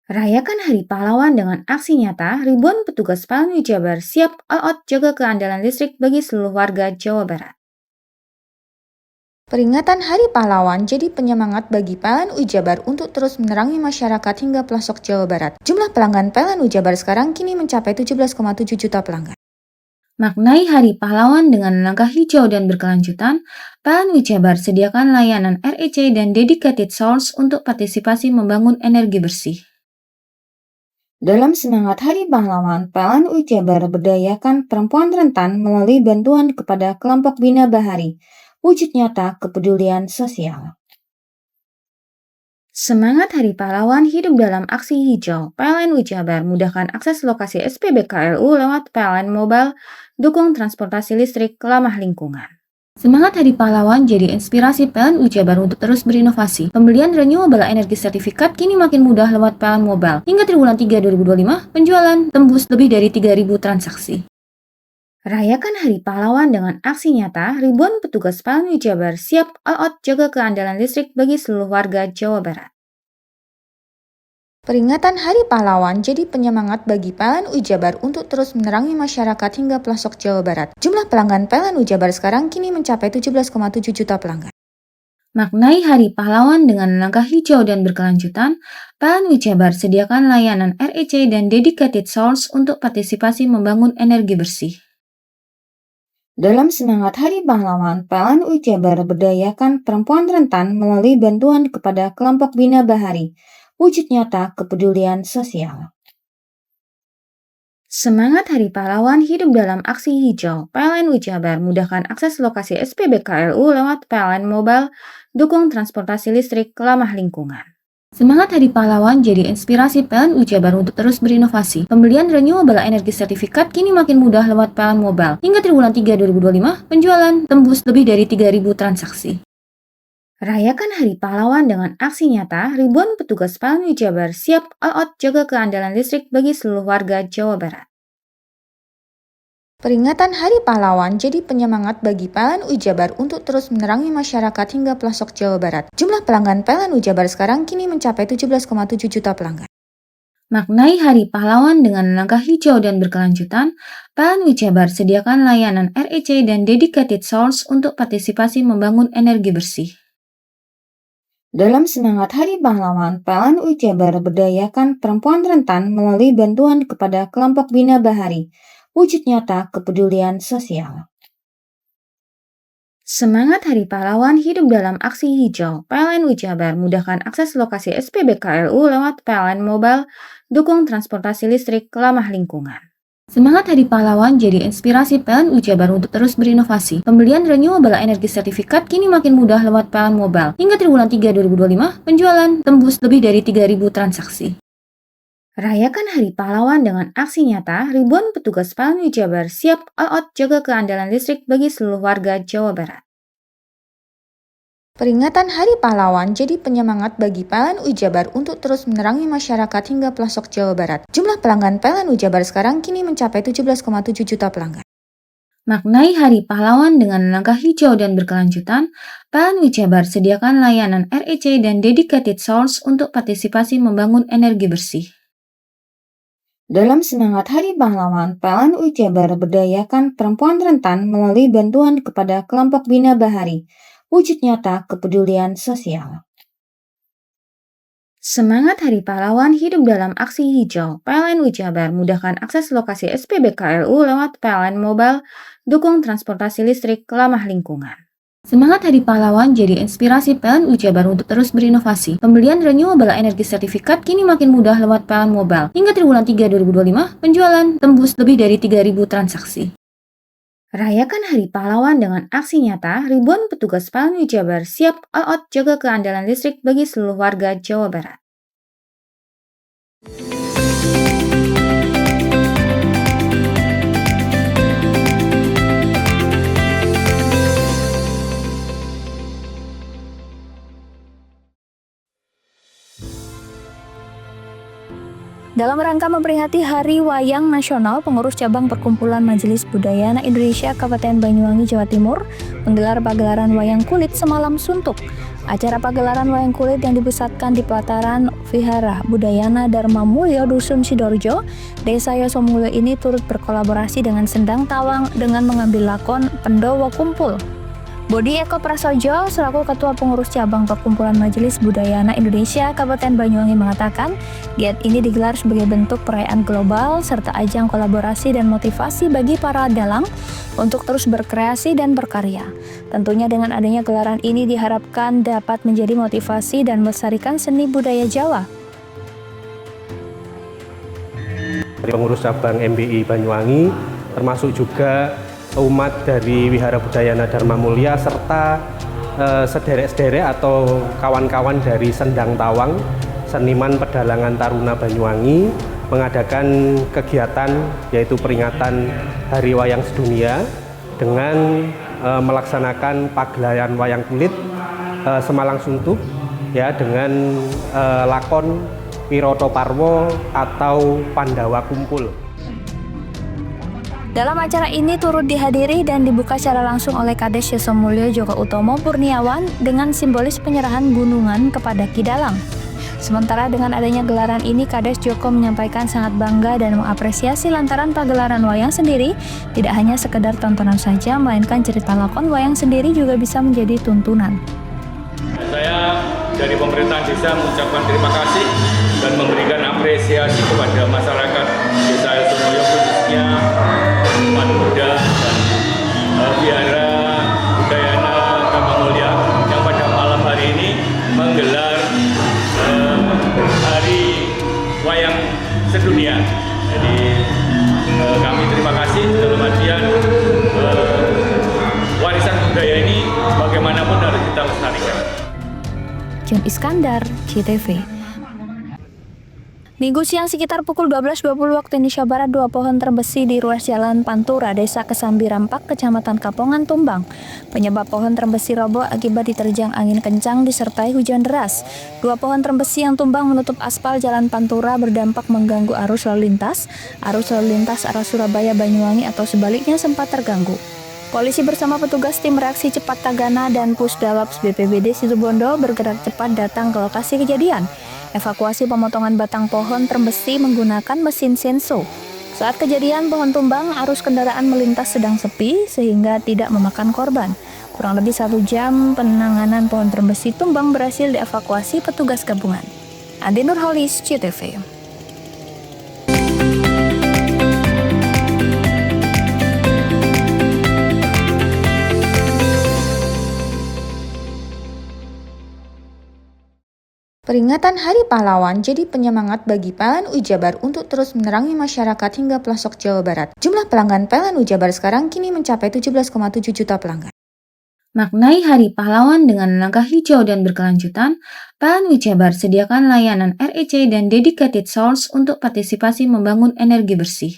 Rayakan Hari Pahlawan dengan aksi nyata, ribuan petugas PLN Jabar siap all out jaga keandalan listrik bagi seluruh warga Jawa Barat. Peringatan Hari Pahlawan jadi penyemangat bagi PLN Jabar untuk terus menerangi masyarakat hingga pelosok Jawa Barat. Jumlah pelanggan PLN Jabar sekarang kini mencapai 17,7 juta pelanggan. Maknai Hari Pahlawan dengan langkah hijau dan berkelanjutan, PLN Jabar sediakan layanan REC dan dedicated source untuk partisipasi membangun energi bersih. Dalam semangat Hari Pahlawan, PLN Jabar berdayakan perempuan rentan melalui bantuan kepada kelompok Bina Bahari, wujud nyata kepedulian sosial. Semangat Hari Pahlawan hidup dalam aksi hijau. PLN Jabar mudahkan akses lokasi SPBKLU lewat PLN Mobile, dukung transportasi listrik ramah lingkungan. Semangat Hari Pahlawan jadi inspirasi PLN Jabar untuk terus berinovasi. Pembelian renewable energi sertifikat kini makin mudah lewat PLN Mobile. Hingga triwulan 3 2025, penjualan tembus lebih dari 3.000 transaksi. Rayakan Hari Pahlawan dengan aksi nyata, ribuan petugas PLN Jabar siap all out jaga keandalan listrik bagi seluruh warga Jawa Barat. Peringatan Hari Pahlawan jadi penyemangat bagi PLN Jabar untuk terus menerangi masyarakat hingga pelosok Jawa Barat. Jumlah pelanggan PLN Jabar sekarang kini mencapai 17,7 juta pelanggan. Maknai Hari Pahlawan dengan langkah hijau dan berkelanjutan, PLN Jabar sediakan layanan REC dan dedicated source untuk partisipasi membangun energi bersih. Dalam semangat Hari Pahlawan, PLN Jabar berdayakan perempuan rentan melalui bantuan kepada kelompok Bina Bahari, wujud nyata kepedulian sosial. Semangat Hari Pahlawan hidup dalam aksi hijau. PLN Jabar mudahkan akses lokasi SPBKLU lewat PLN Mobile, dukung transportasi listrik ramah lingkungan. Semangat Hari Pahlawan jadi inspirasi PLN Jabar untuk terus berinovasi. Pembelian renewable energi sertifikat kini makin mudah lewat PLN Mobile. Hingga triwulan 3 2025, penjualan tembus lebih dari 3.000 transaksi. Rayakan Hari Pahlawan dengan aksi nyata, ribuan petugas PLN Jabar siap all out jaga keandalan listrik bagi seluruh warga Jawa Barat. Peringatan Hari Pahlawan jadi penyemangat bagi PLN Jabar untuk terus menerangi masyarakat hingga pelosok Jawa Barat. Jumlah pelanggan PLN Jabar sekarang kini mencapai 17,7 juta pelanggan. Maknai Hari Pahlawan dengan langkah hijau dan berkelanjutan, PLN Jabar sediakan layanan REC dan Dedicated Source untuk partisipasi membangun energi bersih. Dalam semangat Hari Pahlawan, PLN Jabar berdayakan perempuan rentan melalui bantuan kepada kelompok Bina Bahari, wujud nyata kepedulian sosial. Semangat Hari Pahlawan hidup dalam aksi hijau. PLN Jabar mudahkan akses lokasi SPBKLU lewat PLN Mobile, dukung transportasi listrik ramah lingkungan. Semangat Hari Pahlawan jadi inspirasi PLN Jabar untuk terus berinovasi. Pembelian renewable energy sertifikat kini makin mudah lewat PLN Mobile. Hingga triwulan 3 2025, penjualan tembus lebih dari 3.000 transaksi. Rayakan Hari Pahlawan dengan aksi nyata, ribuan petugas PLN Jabar siap all out jaga keandalan listrik bagi seluruh warga Jawa Barat. Peringatan Hari Pahlawan jadi penyemangat bagi PLN Jabar untuk terus menerangi masyarakat hingga pelosok Jawa Barat. Jumlah pelanggan PLN Jabar sekarang kini mencapai 17,7 juta pelanggan. Maknai Hari Pahlawan dengan langkah hijau dan berkelanjutan, PLN Jabar sediakan layanan REC dan Dedicated Source untuk partisipasi membangun energi bersih. Dalam semangat Hari Pahlawan, PLN Jabar berdayakan perempuan rentan melalui bantuan kepada kelompok Bina Bahari, wujud nyata kepedulian sosial. Semangat Hari Pahlawan hidup dalam aksi hijau. PLN Jabar mudahkan akses lokasi SPBKLU lewat PLN Mobile, dukung transportasi listrik ramah lingkungan. Semangat Hari Pahlawan jadi inspirasi PLN Jabar untuk terus berinovasi. Pembelian renewable energy sertifikat kini makin mudah lewat PLN Mobile. Hingga triwulan 3 2025, penjualan tembus lebih dari 3.000 transaksi. Rayakan Hari Pahlawan dengan aksi nyata, ribuan petugas PLN Jabar siap all out jaga keandalan listrik bagi seluruh warga Jawa Barat. Dalam rangka memperingati Hari Wayang Nasional, pengurus cabang Perkumpulan Majelis Budaya Anak Indonesia Kabupaten Banyuwangi, Jawa Timur menggelar pagelaran wayang kulit semalam suntuk. Acara pagelaran wayang kulit yang dipusatkan di pelataran Vihara Budayana Dharma Mulyo Dusun Sidoarjo, Desa Yosomulyo ini turut berkolaborasi dengan Sendang Tawang dengan mengambil lakon Pendowo Kumpul. Bodi Eko Prasojo, selaku Ketua Pengurus Cabang Perkumpulan Majelis Budaya Anak Indonesia Kabupaten Banyuwangi mengatakan, giat ini digelar sebagai bentuk perayaan global serta ajang kolaborasi dan motivasi bagi para dalang untuk terus berkreasi dan berkarya. Tentunya dengan adanya gelaran ini diharapkan dapat menjadi motivasi dan melestarikan seni budaya Jawa. Pengurus cabang MBI Banyuwangi, termasuk juga umat dari Wihara Budayana Dharma Mulya serta sederek-sederek atau kawan-kawan dari Sendang Tawang, seniman pedalangan Taruna Banyuwangi, mengadakan kegiatan yaitu peringatan Hari Wayang Sedunia dengan melaksanakan pagelaran wayang kulit semalang suntuk ya dengan lakon Wiroto Parwo atau Pandawa Kumpul. Dalam acara ini turut dihadiri dan dibuka secara langsung oleh Kades Yosomulyo Joko Utomo Purniawan dengan simbolis penyerahan gunungan kepada Ki Dalang. Sementara dengan adanya gelaran ini, Kades Joko menyampaikan sangat bangga dan mengapresiasi lantaran pagelaran wayang sendiri tidak hanya sekedar tontonan saja, melainkan cerita lakon wayang sendiri juga bisa menjadi tuntunan. Saya dari pemerintah desa mengucapkan terima kasih dan memberikan apresiasi kepada masyarakat Desa Yosomulyo, khususnya umat muda dan Wihara Budayana Dharma Mulya yang pada malam hari ini menggelar Hari Wayang Sedunia. Jadi kami terima kasih dalam artian warisan budaya ini bagaimanapun harus kita lestarikan. John Iskandar, CTV. Minggu siang sekitar pukul 12.20 waktu Indonesia Barat, dua pohon terbesi di ruas jalan Pantura, Desa Kesambi Rampak, Kecamatan Kapongan, tumbang. Penyebab pohon terbesi roboh akibat diterjang angin kencang disertai hujan deras. Dua pohon terbesi yang tumbang menutup aspal jalan Pantura berdampak mengganggu arus lalu lintas. Arus lalu lintas arah Surabaya Banyuwangi atau sebaliknya sempat terganggu. Polisi bersama petugas tim reaksi cepat Tagana dan Pusdalaps BPBD Situbondo bergerak cepat datang ke lokasi kejadian. Evakuasi pemotongan batang pohon terbesi menggunakan mesin senso. Saat kejadian pohon tumbang, arus kendaraan melintas sedang sepi sehingga tidak memakan korban. Kurang lebih 1 jam penanganan pohon terbesi tumbang berhasil dievakuasi petugas gabungan. Andi Nurholis, CTV. Peringatan Hari Pahlawan jadi penyemangat bagi PLN Jabar untuk terus menerangi masyarakat hingga pelosok Jawa Barat. Jumlah pelanggan PLN Jabar sekarang kini mencapai 17,7 juta pelanggan. Maknai Hari Pahlawan dengan langkah hijau dan berkelanjutan, PLN Jabar sediakan layanan REC dan dedicated source untuk partisipasi membangun energi bersih.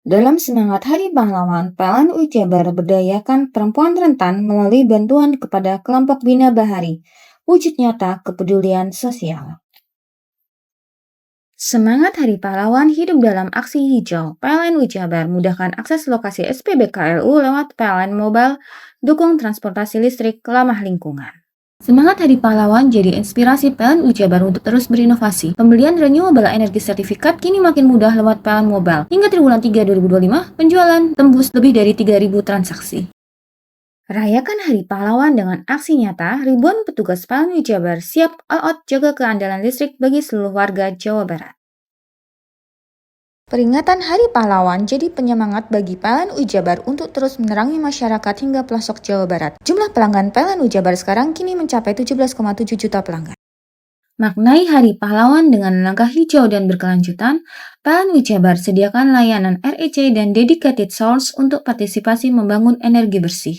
Dalam semangat Hari Pahlawan, PLN Jabar berdayakan perempuan rentan melalui bantuan kepada kelompok Bina Bahari. Wujud nyata kepedulian sosial. Semangat Hari Pahlawan hidup dalam aksi hijau. PLN Jabar mudahkan akses lokasi SPBKLU lewat PLN Mobile, dukung transportasi listrik ramah lingkungan. Semangat Hari Pahlawan jadi inspirasi PLN Jabar untuk terus berinovasi. Pembelian renewable energi sertifikat kini makin mudah lewat PLN Mobile. Hingga triwulan 3 2025, penjualan tembus lebih dari 3.000 transaksi. Rayakan Hari Pahlawan dengan aksi nyata, ribuan petugas PLN Jabar siap all out jaga keandalan listrik bagi seluruh warga Jawa Barat. Peringatan Hari Pahlawan jadi penyemangat bagi PLN Jabar untuk terus menerangi masyarakat hingga pelosok Jawa Barat. Jumlah pelanggan PLN Jabar sekarang kini mencapai 17,7 juta pelanggan. Maknai Hari Pahlawan dengan langkah hijau dan berkelanjutan, PLN Jabar sediakan layanan REC dan dedicated source untuk partisipasi membangun energi bersih.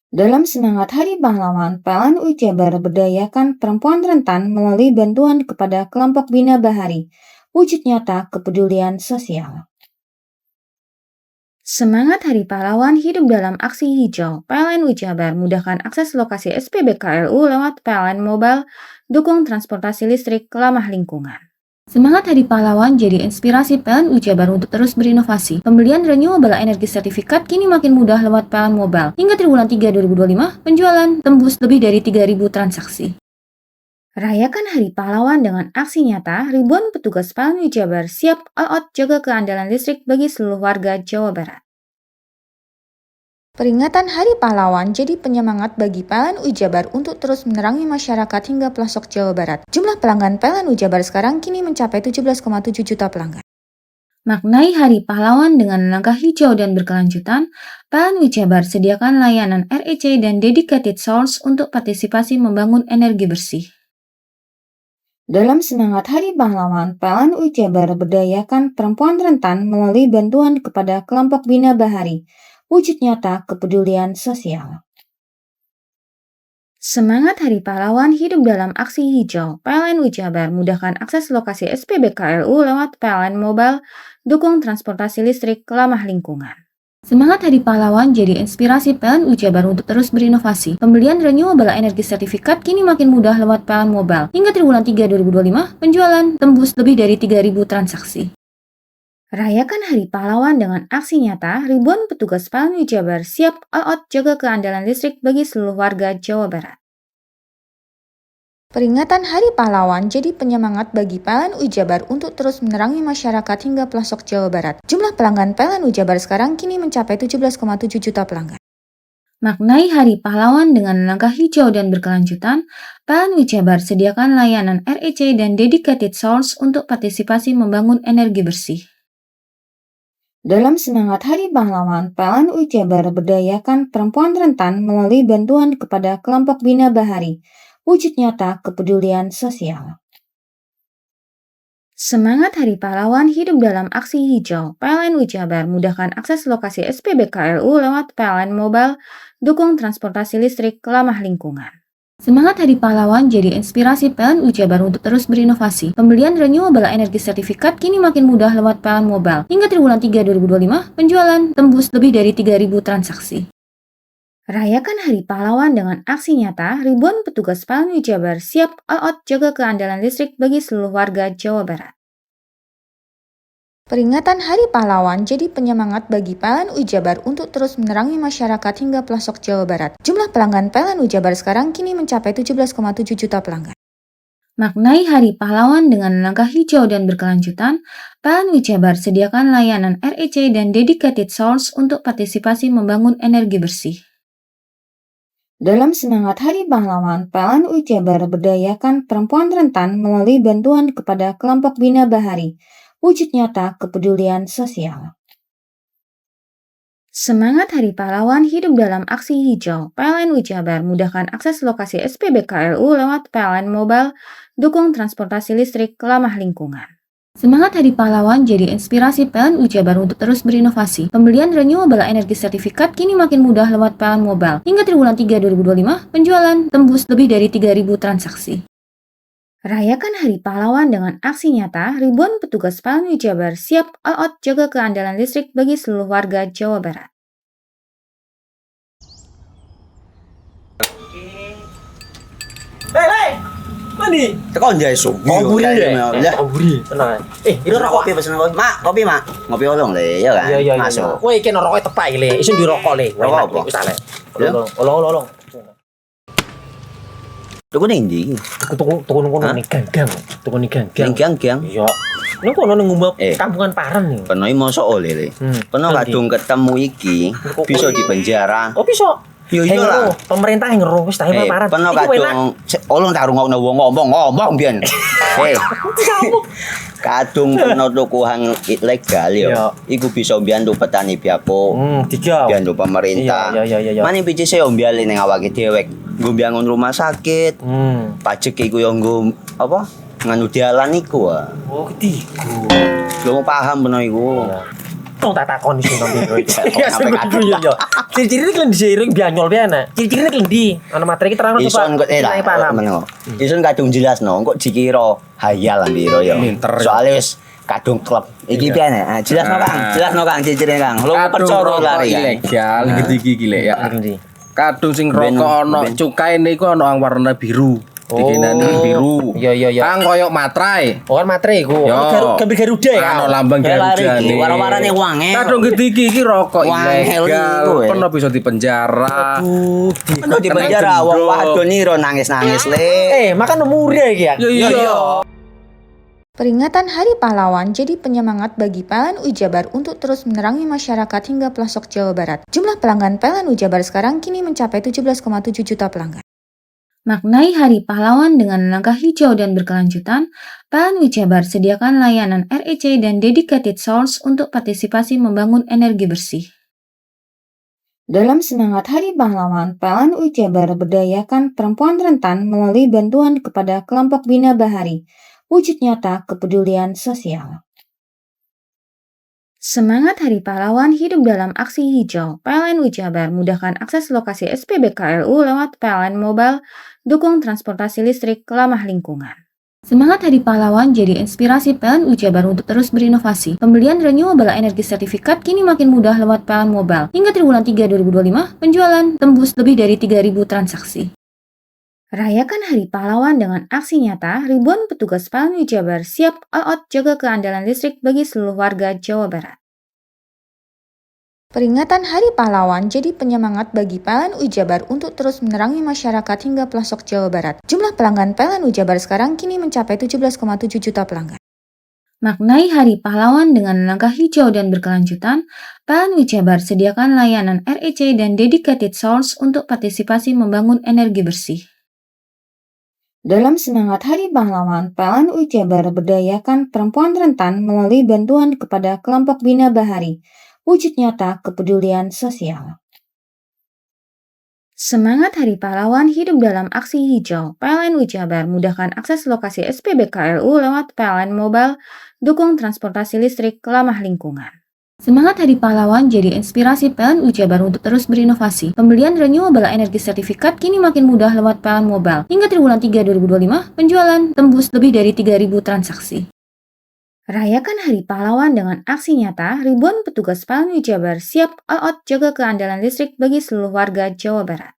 Dalam semangat Hari Pahlawan, PLN Jabar berdayakan perempuan rentan melalui bantuan kepada kelompok Bina Bahari. Wujud nyata kepedulian sosial. Semangat Hari Pahlawan hidup dalam aksi hijau. PLN Jabar mudahkan akses lokasi SPBKLU lewat PLN Mobile, dukung transportasi listrik ramah lingkungan. Semangat Hari Pahlawan jadi inspirasi PLN Jabar untuk terus berinovasi. Pembelian renewable energi sertifikat kini makin mudah lewat PLN Mobile. Hingga triwulan 3 2025, penjualan tembus lebih dari 3.000 transaksi. Rayakan Hari Pahlawan dengan aksi nyata, ribuan petugas PLN Jabar siap all out jaga keandalan listrik bagi seluruh warga Jawa Barat. Peringatan Hari Pahlawan jadi penyemangat bagi PLN Jabar untuk terus menerangi masyarakat hingga pelosok Jawa Barat. Jumlah pelanggan PLN Jabar sekarang kini mencapai 17,7 juta pelanggan. Maknai Hari Pahlawan dengan langkah hijau dan berkelanjutan, PLN Jabar sediakan layanan REC dan dedicated source untuk partisipasi membangun energi bersih. Dalam semangat Hari Pahlawan, PLN Jabar berdayakan perempuan rentan melalui bantuan kepada kelompok Bina Bahari. Wujud nyata kepedulian sosial. Semangat Hari Pahlawan hidup dalam aksi hijau. PLN Jabar mudahkan akses lokasi SPBKLU lewat PLN Mobile, dukung transportasi listrik ramah lingkungan. Semangat Hari Pahlawan jadi inspirasi PLN Jabar untuk terus berinovasi. Pembelian renewable energi sertifikat kini makin mudah lewat PLN Mobile. Hingga triwulan 3 2025, penjualan tembus lebih dari 3.000 transaksi. Rayakan Hari Pahlawan dengan aksi nyata, ribuan petugas PLN Jabar siap all out jaga keandalan listrik bagi seluruh warga Jawa Barat. Peringatan Hari Pahlawan jadi penyemangat bagi PLN Jabar untuk terus menerangi masyarakat hingga pelosok Jawa Barat. Jumlah pelanggan PLN Jabar sekarang kini mencapai 17,7 juta pelanggan. Maknai Hari Pahlawan dengan langkah hijau dan berkelanjutan, PLN Jabar sediakan layanan REC dan dedicated source untuk partisipasi membangun energi bersih. Dalam semangat Hari Pahlawan, PLN Jabar berdayakan perempuan rentan melalui bantuan kepada kelompok Bina Bahari. Wujud nyata kepedulian sosial. Semangat Hari Pahlawan hidup dalam aksi hijau. PLN Jabar mudahkan akses lokasi SPBKLU lewat PLN Mobile, dukung transportasi listrik ramah lingkungan. Semangat Hari Pahlawan jadi inspirasi PLN Jabar untuk terus berinovasi. Pembelian renewable energi sertifikat kini makin mudah lewat PLN Mobile. Hingga triwulan 3 2025, penjualan tembus lebih dari 3.000 transaksi. Rayakan Hari Pahlawan dengan aksi nyata, ribuan petugas PLN Jabar siap all out jaga keandalan listrik bagi seluruh warga Jawa Barat. Peringatan Hari Pahlawan jadi penyemangat bagi PLN Jabar untuk terus menerangi masyarakat hingga pelosok Jawa Barat. Jumlah pelanggan PLN Jabar sekarang kini mencapai 17,7 juta pelanggan. Maknai Hari Pahlawan dengan langkah hijau dan berkelanjutan, PLN Jabar sediakan layanan REC dan dedicated source untuk partisipasi membangun energi bersih. Dalam semangat Hari Pahlawan, PLN Jabar berdayakan perempuan rentan melalui bantuan kepada kelompok Bina Bahari. Wujud nyata kepedulian sosial. Semangat Hari Pahlawan hidup dalam aksi hijau. PLN Jabar mudahkan akses lokasi SPBKLU lewat PLN Mobile, dukung transportasi listrik ramah lingkungan. Semangat Hari Pahlawan jadi inspirasi PLN Jabar untuk terus berinovasi. Pembelian renewable energy sertifikat kini makin mudah lewat PLN Mobile. Hingga triwulan 3 2025, penjualan tembus lebih dari 3.000 transaksi. Rayakan Hari Pahlawan dengan aksi nyata, ribuan petugas PLN Jabar siap all out jaga keandalan listrik bagi seluruh warga Jawa Barat. Hei, mandi. Tekan jaya su. Koburi ya. Koburi. Tenang. Ini rokok. Kopi pesen kopi. Mak, kopi mak. Ngopi olong le, ya kan? Iya. Masuk. Woi, iki rokoknya tepak iki le. Isin dirokok le. Rokok apa? Wis ale. Olong. Tuku ning ndi? Tuku nang ning gang. Tuku ning gang. Ning gang. Iya. Nang kono nang ngumbat kampungan Paren nih. Penoi mosok oleh le. Peno kadung ketemu iki bisa dipenjara. Oh, bisa. Yo iya lah. Pemerintah yang ngeru wis tahe Paren. Peno kadung olong tak rungokno wong ngomong biyen. Kadung peno tuku hang ilegal yo. Iku bisa mbiyantu petani biako. Mbiyantu pemerintah. Iya. Mane pici se ombyale ning awake dhewek. Nggo mbangun rumah sakit. Pajak iku yo nggo apa? Nganu dalan iku. Oh, ketiku. Lu paham peno iku. Tong tak takon sing nang biro iki. Ya sebegitu yo. Ciri-ciri iki diseiring bianyol piana. Ciri-cirine iki ndi? Ana materi iki terang Ison kok paham. Ison kadung jelasno, kok dikira hayal biro yo. Soale wis kadung klub. Iki piana? Jelasno Kang, ciri-cirine Kang. Lu percaya lari ilegal iki lek ya. Kadung sing rokok ana cukae niku ana warna biru. Dikenani biru. Iya. Kang koyo matrai. Oh, kan matrai iku. Gambar Garuda ya. Ana lambang Garuda. Warna-warnane wange. Kadung gedhi iki rokok ilegal. Pernah bisa dipenjara. Pernah dipenjara wong wadon iro nangis-nangis le. Makan umure iki ya. Iya. Peringatan Hari Pahlawan jadi penyemangat bagi PLN Jabar untuk terus menerangi masyarakat hingga pelosok Jawa Barat. Jumlah pelanggan PLN Jabar sekarang kini mencapai 17,7 juta pelanggan. Maknai Hari Pahlawan dengan langkah hijau dan berkelanjutan, PLN Jabar sediakan layanan REC dan dedicated source untuk partisipasi membangun energi bersih. Dalam semangat Hari Pahlawan, PLN Jabar berdayakan perempuan rentan melalui bantuan kepada kelompok Bina Bahari. Wujud nyata kepedulian sosial. Semangat Hari Pahlawan hidup dalam aksi hijau. PLN Jabar mudahkan akses lokasi SPBKLU lewat PLN Mobile, dukung transportasi listrik ramah lingkungan. Semangat Hari Pahlawan jadi inspirasi PLN Jabar untuk terus berinovasi. Pembelian renewable energy sertifikat kini makin mudah lewat PLN Mobile. Hingga triwulan 3 2025, penjualan tembus lebih dari 3.000 transaksi. Rayakan Hari Pahlawan dengan aksi nyata, ribuan petugas PLN Jabar siap all out jaga keandalan listrik bagi seluruh warga Jawa Barat. Peringatan Hari Pahlawan jadi penyemangat bagi PLN Jabar untuk terus menerangi masyarakat hingga pelosok Jawa Barat. Jumlah pelanggan PLN Jabar sekarang kini mencapai 17,7 juta pelanggan. Maknai Hari Pahlawan dengan langkah hijau dan berkelanjutan, PLN Jabar sediakan layanan REC dan dedicated source untuk partisipasi membangun energi bersih. Dalam semangat Hari Pahlawan, PLN Jabar berdayakan perempuan rentan melalui bantuan kepada kelompok Bina Bahari. Wujud nyata kepedulian sosial. Semangat Hari Pahlawan hidup dalam aksi hijau. PLN Jabar mudahkan akses lokasi SPBKLU lewat PLN Mobile, dukung transportasi listrik ramah lingkungan. Semangat Hari Pahlawan jadi inspirasi PLN Jabar untuk terus berinovasi. Pembelian renewable energy sertifikat kini makin mudah lewat PLN Mobile. Hingga triwulan 3 2025, penjualan tembus lebih dari 3.000 transaksi. Rayakan Hari Pahlawan dengan aksi nyata, ribuan petugas PLN Jabar siap all out jaga keandalan listrik bagi seluruh warga Jawa Barat.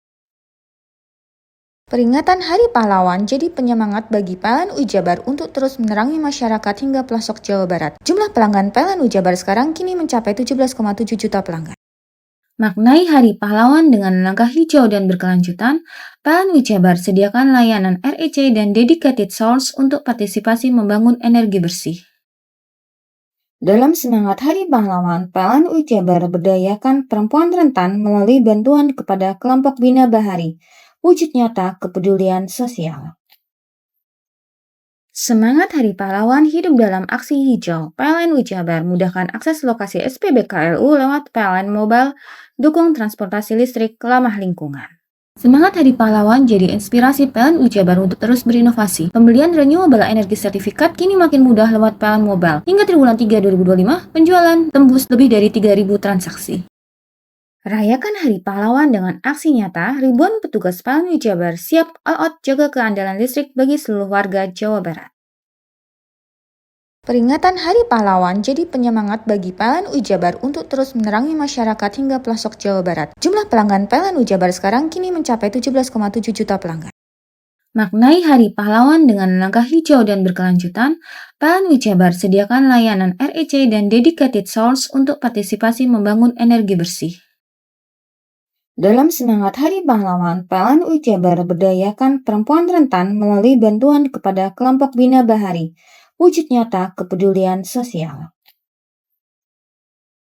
Peringatan Hari Pahlawan jadi penyemangat bagi PLN Jabar untuk terus menerangi masyarakat hingga pelosok Jawa Barat. Jumlah pelanggan PLN Jabar sekarang kini mencapai 17,7 juta pelanggan. Maknai Hari Pahlawan dengan langkah hijau dan berkelanjutan, PLN Jabar sediakan layanan REC dan dedicated source untuk partisipasi membangun energi bersih. Dalam semangat Hari Pahlawan, PLN Jabar berdayakan perempuan rentan melalui bantuan kepada kelompok Bina Bahari. Wujud nyata kepedulian sosial. Semangat Hari Pahlawan hidup dalam aksi hijau. PLN Jabar mudahkan akses lokasi SPBKLU lewat PLN Mobile, dukung transportasi listrik ramah lingkungan. Semangat Hari Pahlawan jadi inspirasi PLN Jabar untuk terus berinovasi. Pembelian renewable energy sertifikat kini makin mudah lewat PLN Mobile. Hingga triwulan 3 2025, penjualan tembus lebih dari 3.000 transaksi. Rayakan Hari Pahlawan dengan aksi nyata, ribuan petugas PLN Jabar siap all out jaga keandalan listrik bagi seluruh warga Jawa Barat. Peringatan Hari Pahlawan jadi penyemangat bagi PLN Jabar untuk terus menerangi masyarakat hingga pelosok Jawa Barat. Jumlah pelanggan PLN Jabar sekarang kini mencapai 17,7 juta pelanggan. Maknai Hari Pahlawan dengan langkah hijau dan berkelanjutan, PLN Jabar sediakan layanan REC dan dedicated source untuk partisipasi membangun energi bersih. Dalam semangat Hari Pahlawan, PLN Jabar berdayakan perempuan rentan melalui bantuan kepada kelompok Bina Bahari. Wujud nyata kepedulian sosial.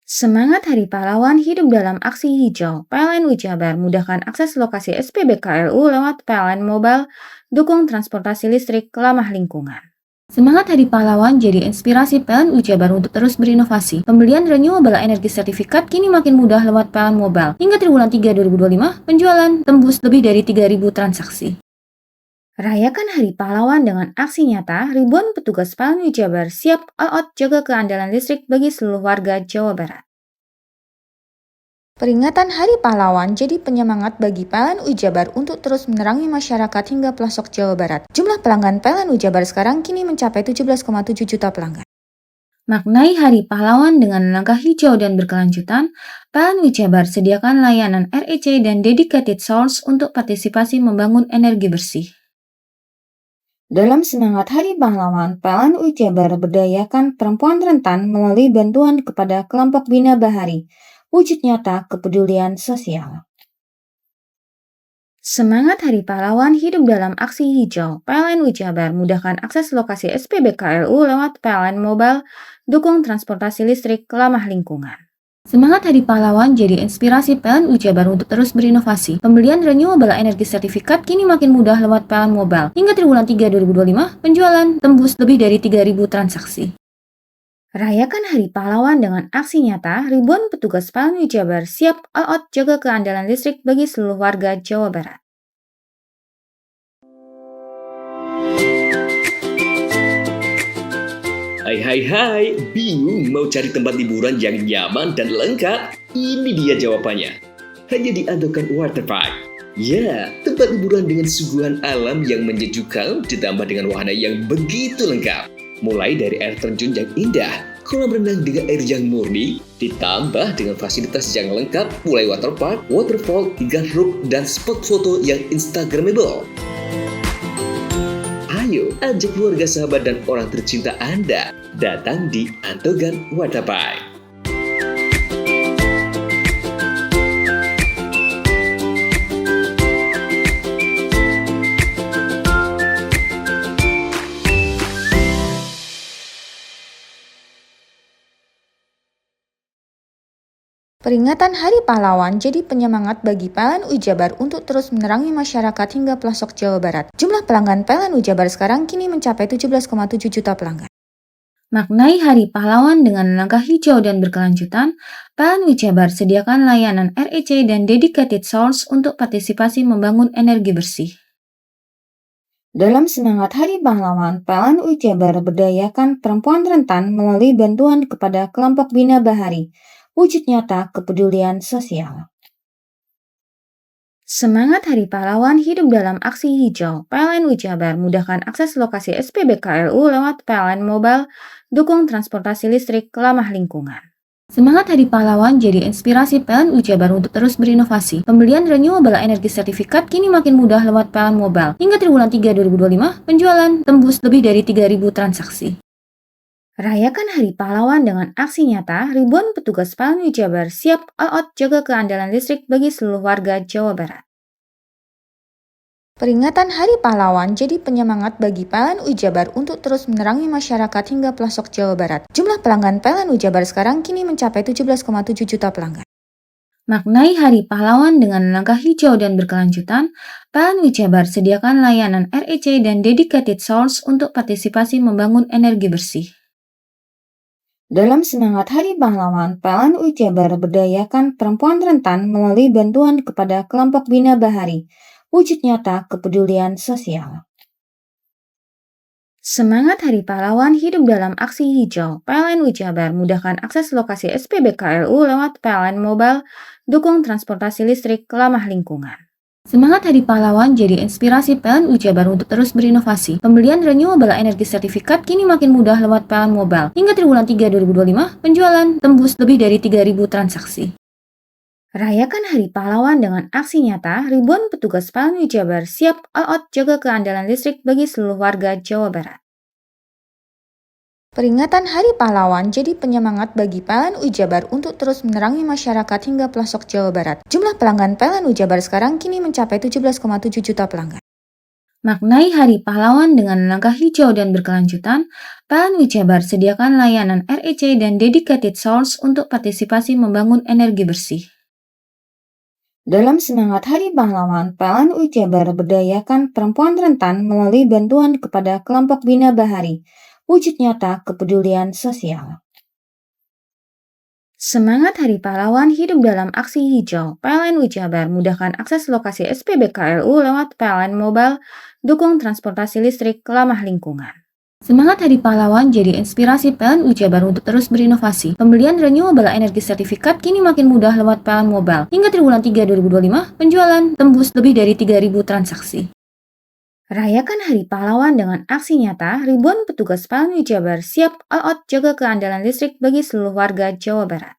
Semangat Hari Pahlawan hidup dalam aksi hijau. PLN Jabar mudahkan akses lokasi SPBKLU lewat PLN Mobile, dukung transportasi listrik ramah lingkungan. Semangat Hari Pahlawan jadi inspirasi PLN Jabar untuk terus berinovasi. Pembelian renewable energy sertifikat kini makin mudah lewat PLN Mobile. Hingga triwulan 3 2025, penjualan tembus lebih dari 3.000 transaksi. Rayakan Hari Pahlawan dengan aksi nyata, ribuan petugas PLN Jabar siap all out jaga keandalan listrik bagi seluruh warga Jawa Barat. Peringatan Hari Pahlawan jadi penyemangat bagi PLN Jabar untuk terus menerangi masyarakat hingga pelosok Jawa Barat. Jumlah pelanggan PLN Jabar sekarang kini mencapai 17,7 juta pelanggan. Maknai Hari Pahlawan dengan langkah hijau dan berkelanjutan, PLN Jabar sediakan layanan REC dan dedicated source untuk partisipasi membangun energi bersih. Dalam semangat Hari Pahlawan, PLN Jabar berdayakan perempuan rentan melalui bantuan kepada kelompok Bina Bahari. Wujud nyata kepedulian sosial. Semangat Hari Pahlawan hidup dalam aksi hijau. PLN Jabar mudahkan akses lokasi SPBKLU lewat PLN Mobile, dukung transportasi listrik ramah lingkungan. Semangat Hari Pahlawan jadi inspirasi PLN Jabar untuk terus berinovasi. Pembelian renewable energy sertifikat kini makin mudah lewat PLN Mobile. Hingga triwulan 3 2025, penjualan tembus lebih dari 3.000 transaksi. Rayakan Hari Pahlawan dengan aksi nyata, ribuan petugas PLN Jabar siap all out jaga keandalan listrik bagi seluruh warga Jawa Barat. Hai, bingung mau cari tempat liburan yang nyaman dan lengkap? Ini dia jawabannya. Hanya di Andokan Waterpark. Ya, tempat liburan dengan suguhan alam yang menyejukkan ditambah dengan wahana yang begitu lengkap. Mulai dari air terjun yang indah, kolam renang dengan air yang murni, ditambah dengan fasilitas yang lengkap mulai waterpark, waterfall, hingga roof dan spot foto yang instagramable. Ayo, ajak keluarga, sahabat, dan orang tercinta Anda datang di Andokan Waterpark. Peringatan Hari Pahlawan jadi penyemangat bagi PLN Jabar untuk terus menerangi masyarakat hingga pelosok Jawa Barat. Jumlah pelanggan PLN Jabar sekarang kini mencapai 17,7 juta pelanggan. Maknai Hari Pahlawan dengan langkah hijau dan berkelanjutan, PLN Jabar sediakan layanan REC dan dedicated source untuk partisipasi membangun energi bersih. Dalam semangat Hari Pahlawan, PLN Jabar berdayakan perempuan rentan melalui bantuan kepada kelompok Bina Bahari. Wujud nyata kepedulian sosial. Semangat Hari Pahlawan hidup dalam aksi hijau. PLN Jabar mudahkan akses lokasi SPBKLU lewat PLN Mobile, dukung transportasi listrik ramah lingkungan. Semangat Hari Pahlawan jadi inspirasi PLN Jabar untuk terus berinovasi. Pembelian renewable energy sertifikat kini makin mudah lewat PLN Mobile. Hingga triwulan 3 2025, penjualan tembus lebih dari 3.000 transaksi. Rayakan Hari Pahlawan dengan aksi nyata, ribuan petugas PLN Jabar siap all out jaga keandalan listrik bagi seluruh warga Jawa Barat. Peringatan Hari Pahlawan jadi penyemangat bagi PLN Jabar untuk terus menerangi masyarakat hingga pelosok Jawa Barat. Jumlah pelanggan PLN Jabar sekarang kini mencapai 17,7 juta pelanggan. Maknai Hari Pahlawan dengan langkah hijau dan berkelanjutan, PLN Jabar sediakan layanan REC dan dedicated source untuk partisipasi membangun energi bersih. Dalam semangat Hari Pahlawan, PLN Jabar berdayakan perempuan rentan melalui bantuan kepada kelompok Bina Bahari. Wujud nyata kepedulian sosial. Semangat Hari Pahlawan hidup dalam aksi hijau. PLN Jabar mudahkan akses lokasi SPBKLU lewat PLN Mobile, dukung transportasi listrik ramah lingkungan. Semangat Hari Pahlawan jadi inspirasi PLN Jabar untuk terus berinovasi. Pembelian renewable energy sertifikat kini makin mudah lewat PLN Mobile. Hingga triwulan 3 2025, penjualan tembus lebih dari 3.000 transaksi. Rayakan Hari Pahlawan dengan aksi nyata, ribuan petugas PLN Jabar siap all out jaga keandalan listrik bagi seluruh warga Jawa Barat. Peringatan Hari Pahlawan jadi penyemangat bagi PLN Jabar untuk terus menerangi masyarakat hingga pelosok Jawa Barat. Jumlah pelanggan PLN Jabar sekarang kini mencapai 17,7 juta pelanggan. Maknai Hari Pahlawan dengan langkah hijau dan berkelanjutan, PLN Jabar sediakan layanan REC dan dedicated source untuk partisipasi membangun energi bersih. Dalam semangat Hari Pahlawan, PLN Jabar berdayakan perempuan rentan melalui bantuan kepada kelompok Bina Bahari. Wujud nyata kepedulian sosial. Semangat Hari Pahlawan hidup dalam aksi hijau. PLN Jabar mudahkan akses lokasi SPBKLU lewat PLN Mobile, dukung transportasi listrik ramah lingkungan. Semangat Hari Pahlawan jadi inspirasi PLN Jabar untuk terus berinovasi. Pembelian renewable energy sertifikat kini makin mudah lewat PLN Mobile. Hingga triwulan 3 2025, penjualan tembus lebih dari 3.000 transaksi. Rayakan Hari Pahlawan dengan aksi nyata, ribuan petugas PLN Jabar siap all out jaga keandalan listrik bagi seluruh warga Jawa Barat.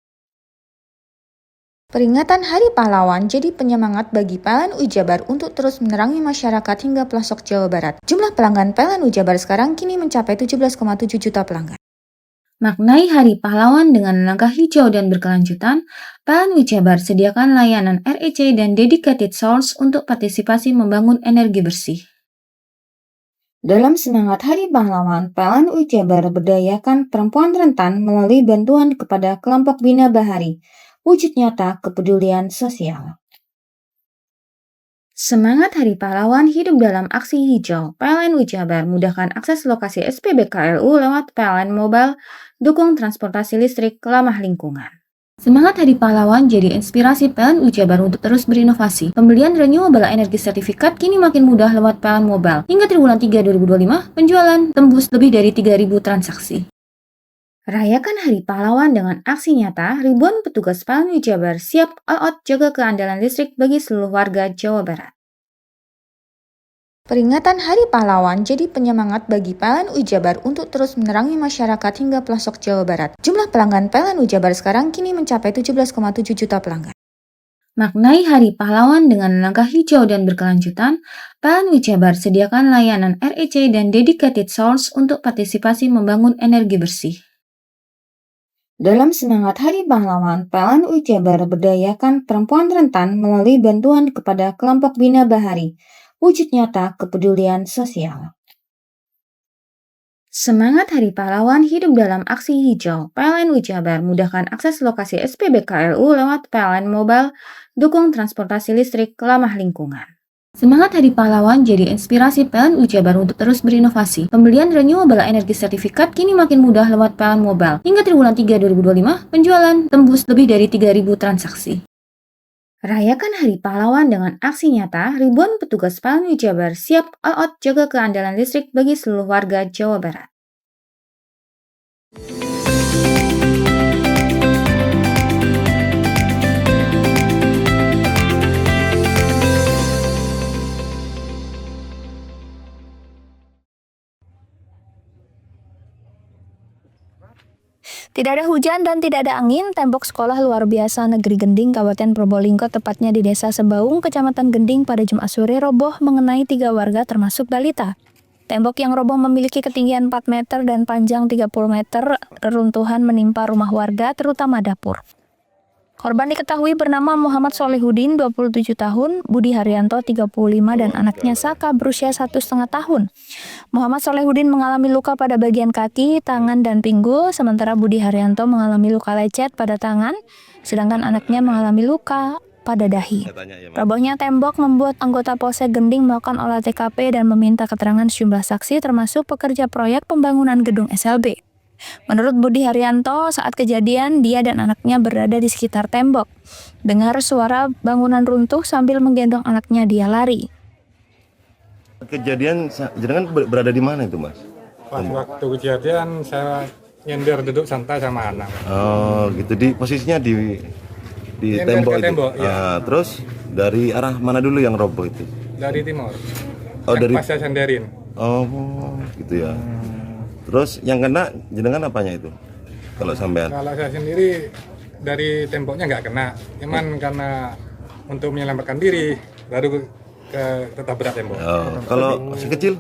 Peringatan Hari Pahlawan jadi penyemangat bagi PLN Jabar untuk terus menerangi masyarakat hingga pelosok Jawa Barat. Jumlah pelanggan PLN Jabar sekarang kini mencapai 17,7 juta pelanggan. Maknai Hari Pahlawan dengan langkah hijau dan berkelanjutan, PLN Jabar sediakan layanan REC dan dedicated source untuk partisipasi membangun energi bersih. Dalam semangat Hari Pahlawan, PLN Jabar berdayakan perempuan rentan melalui bantuan kepada kelompok Bina Bahari. Wujud nyata kepedulian sosial. Semangat Hari Pahlawan hidup dalam aksi hijau. PLN Jabar mudahkan akses lokasi SPBKLU lewat PLN Mobile, dukung transportasi listrik ramah lingkungan. Semangat Hari Pahlawan jadi inspirasi PLN Jabar untuk terus berinovasi. Pembelian renewable energy sertifikat kini makin mudah lewat PLN Mobile. Hingga triwulan 3 2025, penjualan tembus lebih dari 3.000 transaksi. Rayakan Hari Pahlawan dengan aksi nyata, ribuan petugas PLN Jabar siap all out jaga keandalan listrik bagi seluruh warga Jawa Barat. Peringatan Hari Pahlawan jadi penyemangat bagi PLN Jabar untuk terus menerangi masyarakat hingga pelosok Jawa Barat. Jumlah pelanggan PLN Jabar sekarang kini mencapai 17,7 juta pelanggan. Maknai Hari Pahlawan dengan langkah hijau dan berkelanjutan, PLN Jabar sediakan layanan REC dan dedicated source untuk partisipasi membangun energi bersih. Dalam semangat Hari Pahlawan, PLN Jabar berdayakan perempuan rentan melalui bantuan kepada kelompok Bina Bahari. Wujud nyata kepedulian sosial. Semangat Hari Pahlawan hidup dalam aksi hijau. PLN Jabar mudahkan akses lokasi SPBKLU lewat PLN Mobile, dukung transportasi listrik ramah lingkungan. Semangat Hari Pahlawan jadi inspirasi PLN Jabar untuk terus berinovasi. Pembelian renewable energy sertifikat kini makin mudah lewat PLN Mobile. Hingga triwulan 3 2025, penjualan tembus lebih dari 3.000 transaksi. Rayakan Hari Pahlawan dengan aksi nyata, ribuan petugas PLN Jabar siap all out jaga keandalan listrik bagi seluruh warga Jawa Barat. Tidak ada hujan dan tidak ada angin, tembok sekolah luar biasa Negeri Gending, Kabupaten Probolinggo, tepatnya di Desa Sebaung, Kecamatan Gending pada Jumat sore roboh mengenai 3 warga termasuk balita. Tembok yang roboh memiliki ketinggian 4 meter dan panjang 30 meter. Reruntuhan menimpa rumah warga, terutama dapur. Korban diketahui bernama Muhammad Solehudin, 27 tahun, Budi Haryanto, 35, dan anaknya Saka berusia 1,5 tahun. Muhammad Solehudin mengalami luka pada bagian kaki, tangan, dan pinggul, sementara Budi Haryanto mengalami luka lecet pada tangan, sedangkan anaknya mengalami luka pada dahi. Robohnya tembok membuat anggota Polsek Gending melakukan olah TKP dan meminta keterangan sejumlah saksi termasuk pekerja proyek pembangunan gedung SLB. Menurut Budi Haryanto, saat kejadian dia dan anaknya berada di sekitar tembok. Dengar suara bangunan runtuh sambil menggendong anaknya, dia lari. Kejadian jenengan berada di mana itu, Mas? Pas waktu kejadian saya nyender duduk santai sama anak. Oh, gitu, di posisinya di tembok itu. Tembok, ya. Terus dari arah mana dulu yang roboh itu? Dari timur. Oh, dari pas saya senderin. Oh, gitu ya. Terus yang kena jenengan apanya itu? Kalau sampean? Kalau saya sendiri dari temboknya nggak kena, cuman karena untuk menyelamatkan diri baru tetap berat tembok. Oh, kalau masih kecil?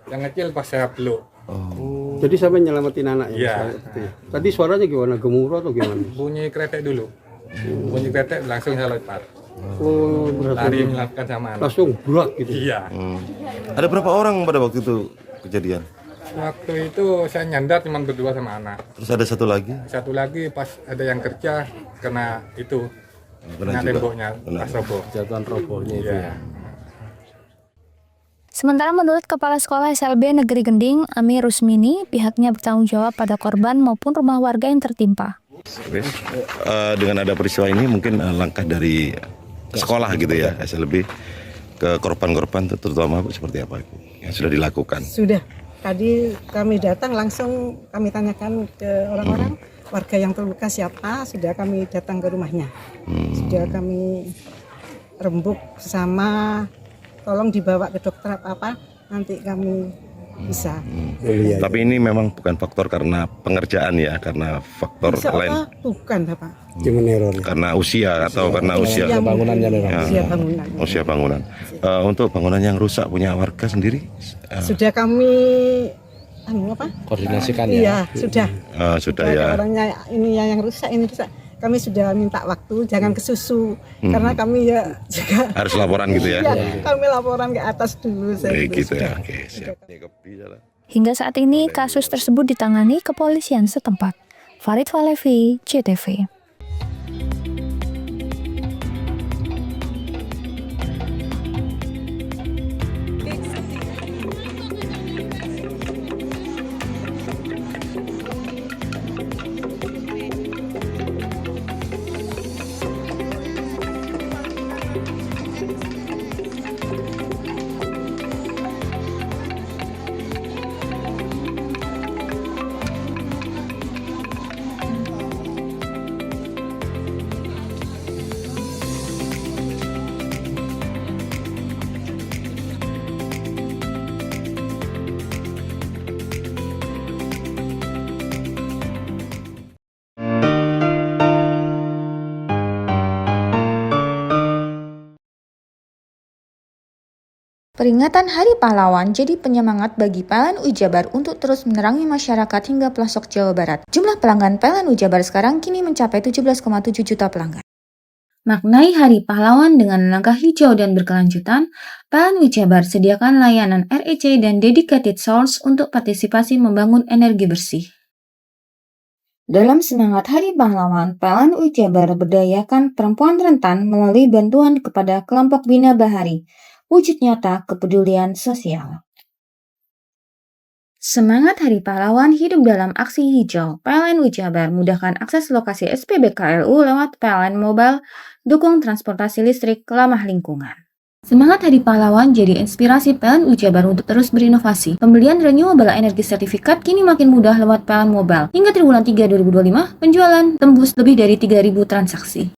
Yang kecil pas saya peluk. Oh. Jadi sampai nyelamatin anaknya. Iya. Tadi suaranya gimana? Gemuruh atau gimana? Bunyi kretek dulu. Bunyi kretek langsung saya lompat. Oh, lari menyelamatkan sama anak. Langsung burak gitu. Iya. Ada berapa orang pada waktu itu kejadian? Waktu itu saya nyandar cuma berdua sama anak. Terus ada satu lagi? Satu lagi pas ada yang kerja kena itu. Kena temboknya pas roboh. Jatuhan robohnya itu ya. Sementara menurut Kepala Sekolah SLB Negeri Gending, Ami Rusmini, pihaknya bertanggung jawab pada korban maupun rumah warga yang tertimpa. Dengan ada peristiwa ini mungkin langkah dari sekolah gitu ya, SLB ke korban-korban terutama seperti apa yang sudah dilakukan? Sudah. Tadi kami datang langsung kami tanyakan ke orang-orang warga yang terluka siapa, sudah kami datang ke rumahnya. Sudah kami rembuk sama, tolong dibawa ke dokter apa nanti kami bisa. Tapi ini memang bukan faktor karena pengerjaan ya, karena faktor lain. Bukan, Bapak. Karena usia atau karena usia bangunannya ya, usia bangunan. Untuk bangunan yang rusak punya warga sendiri sudah kami koordinasikan ya. Iya, sudah. Sudah ya. Orangnya ini yang rusak, ini rusak. Kami sudah minta waktu, jangan kesusu karena kami ya juga harus laporan gitu ya. Kami laporan ke atas dulu. Gitu ya. Oke, siap. Hingga saat ini kasus tersebut ditangani kepolisian setempat. Farid Falevi, CTV. Peringatan Hari Pahlawan jadi penyemangat bagi PLN Jabar untuk terus menerangi masyarakat hingga pelosok Jawa Barat. Jumlah pelanggan PLN Jabar sekarang kini mencapai 17,7 juta pelanggan. Maknai Hari Pahlawan dengan langkah hijau dan berkelanjutan, PLN Jabar sediakan layanan REC dan dedicated source untuk partisipasi membangun energi bersih. Dalam semangat Hari Pahlawan, PLN Jabar berdayakan perempuan rentan melalui bantuan kepada kelompok Bina Bahari. Wujud nyata kepedulian sosial. Semangat Hari Pahlawan hidup dalam aksi hijau. PLN Jabar mudahkan akses lokasi SPBKLU lewat PLN Mobile, dukung transportasi listrik ramah lingkungan. Semangat Hari Pahlawan jadi inspirasi PLN Jabar untuk terus berinovasi. Pembelian renewable energy sertifikat kini makin mudah lewat PLN Mobile. Hingga triwulan 3 2025, penjualan tembus lebih dari 3.000 transaksi.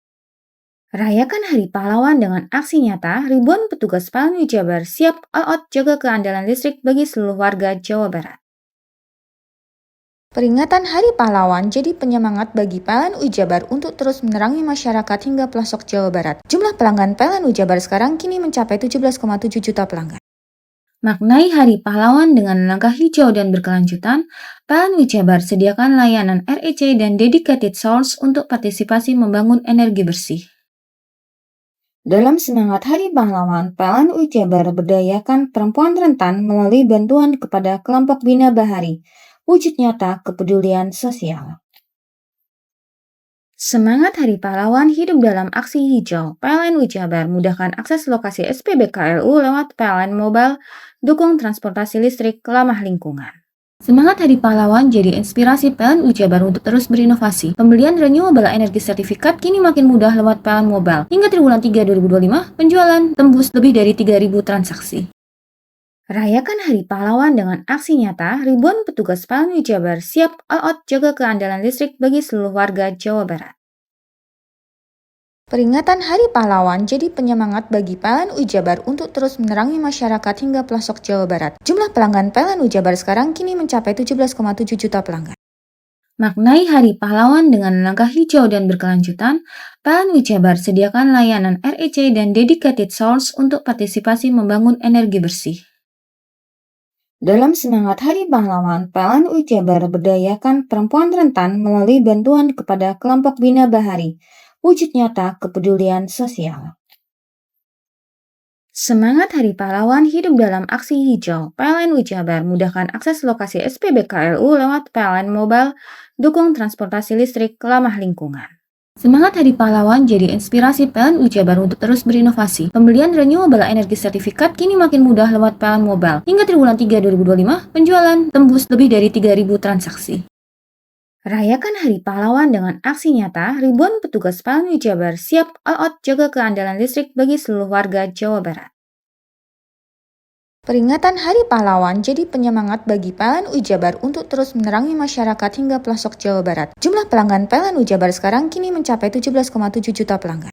Rayakan Hari Pahlawan dengan aksi nyata, ribuan petugas PLN Jabar siap all out jaga keandalan listrik bagi seluruh warga Jawa Barat. Peringatan Hari Pahlawan jadi penyemangat bagi PLN Ujabar untuk terus menerangi masyarakat hingga pelosok Jawa Barat. Jumlah pelanggan PLN Ujabar sekarang kini mencapai 17,7 juta pelanggan. Maknai Hari Pahlawan dengan langkah hijau dan berkelanjutan, PLN Ujabar sediakan layanan REC dan dedicated source untuk partisipasi membangun energi bersih. Dalam semangat Hari Pahlawan, PLN Ujabar berdayakan perempuan rentan melalui bantuan kepada kelompok Bina Bahari. Wujud nyata kepedulian sosial. Semangat Hari Pahlawan hidup dalam aksi hijau. PLN Ujabar mudahkan akses lokasi SPBKLU lewat PLN Mobile, dukung transportasi listrik ramah lingkungan. Semangat Hari Pahlawan jadi inspirasi PLN Ujabar untuk terus berinovasi. Pembelian renewable energy sertifikat kini makin mudah lewat PLN Mobile. Hingga triwulan 3 2025, penjualan tembus lebih dari 3.000 transaksi. Rayakan Hari Pahlawan dengan aksi nyata, ribuan petugas PLN Ujabar siap all out jaga keandalan listrik bagi seluruh warga Jawa Barat. Peringatan Hari Pahlawan jadi penyemangat bagi PLN Ujabar untuk terus menerangi masyarakat hingga pelosok Jawa Barat. Jumlah pelanggan PLN Ujabar sekarang kini mencapai 17,7 juta pelanggan. Maknai Hari Pahlawan dengan langkah hijau dan berkelanjutan, PLN Ujabar sediakan layanan REC dan dedicated source untuk partisipasi membangun energi bersih. Dalam semangat Hari Pahlawan, PLN Ujabar berdayakan perempuan rentan melalui bantuan kepada kelompok Bina Bahari. Wujud nyata kepedulian sosial. Semangat Hari Pahlawan hidup dalam aksi hijau. PLN Ujabar mudahkan akses lokasi SPBKLU lewat PLN Mobile, dukung transportasi listrik ramah lingkungan. Semangat Hari Pahlawan jadi inspirasi PLN Ujabar untuk terus berinovasi. Pembelian renewable energy sertifikat kini makin mudah lewat PLN Mobile. Hingga triwulan 3 2025, penjualan tembus lebih dari 3.000 transaksi. Rayakan Hari Pahlawan dengan aksi nyata, ribuan petugas PLN Ujabar siap all out jaga keandalan listrik bagi seluruh warga Jawa Barat. Peringatan Hari Pahlawan jadi penyemangat bagi PLN Ujabar untuk terus menerangi masyarakat hingga pelosok Jawa Barat. Jumlah pelanggan PLN Ujabar sekarang kini mencapai 17,7 juta pelanggan.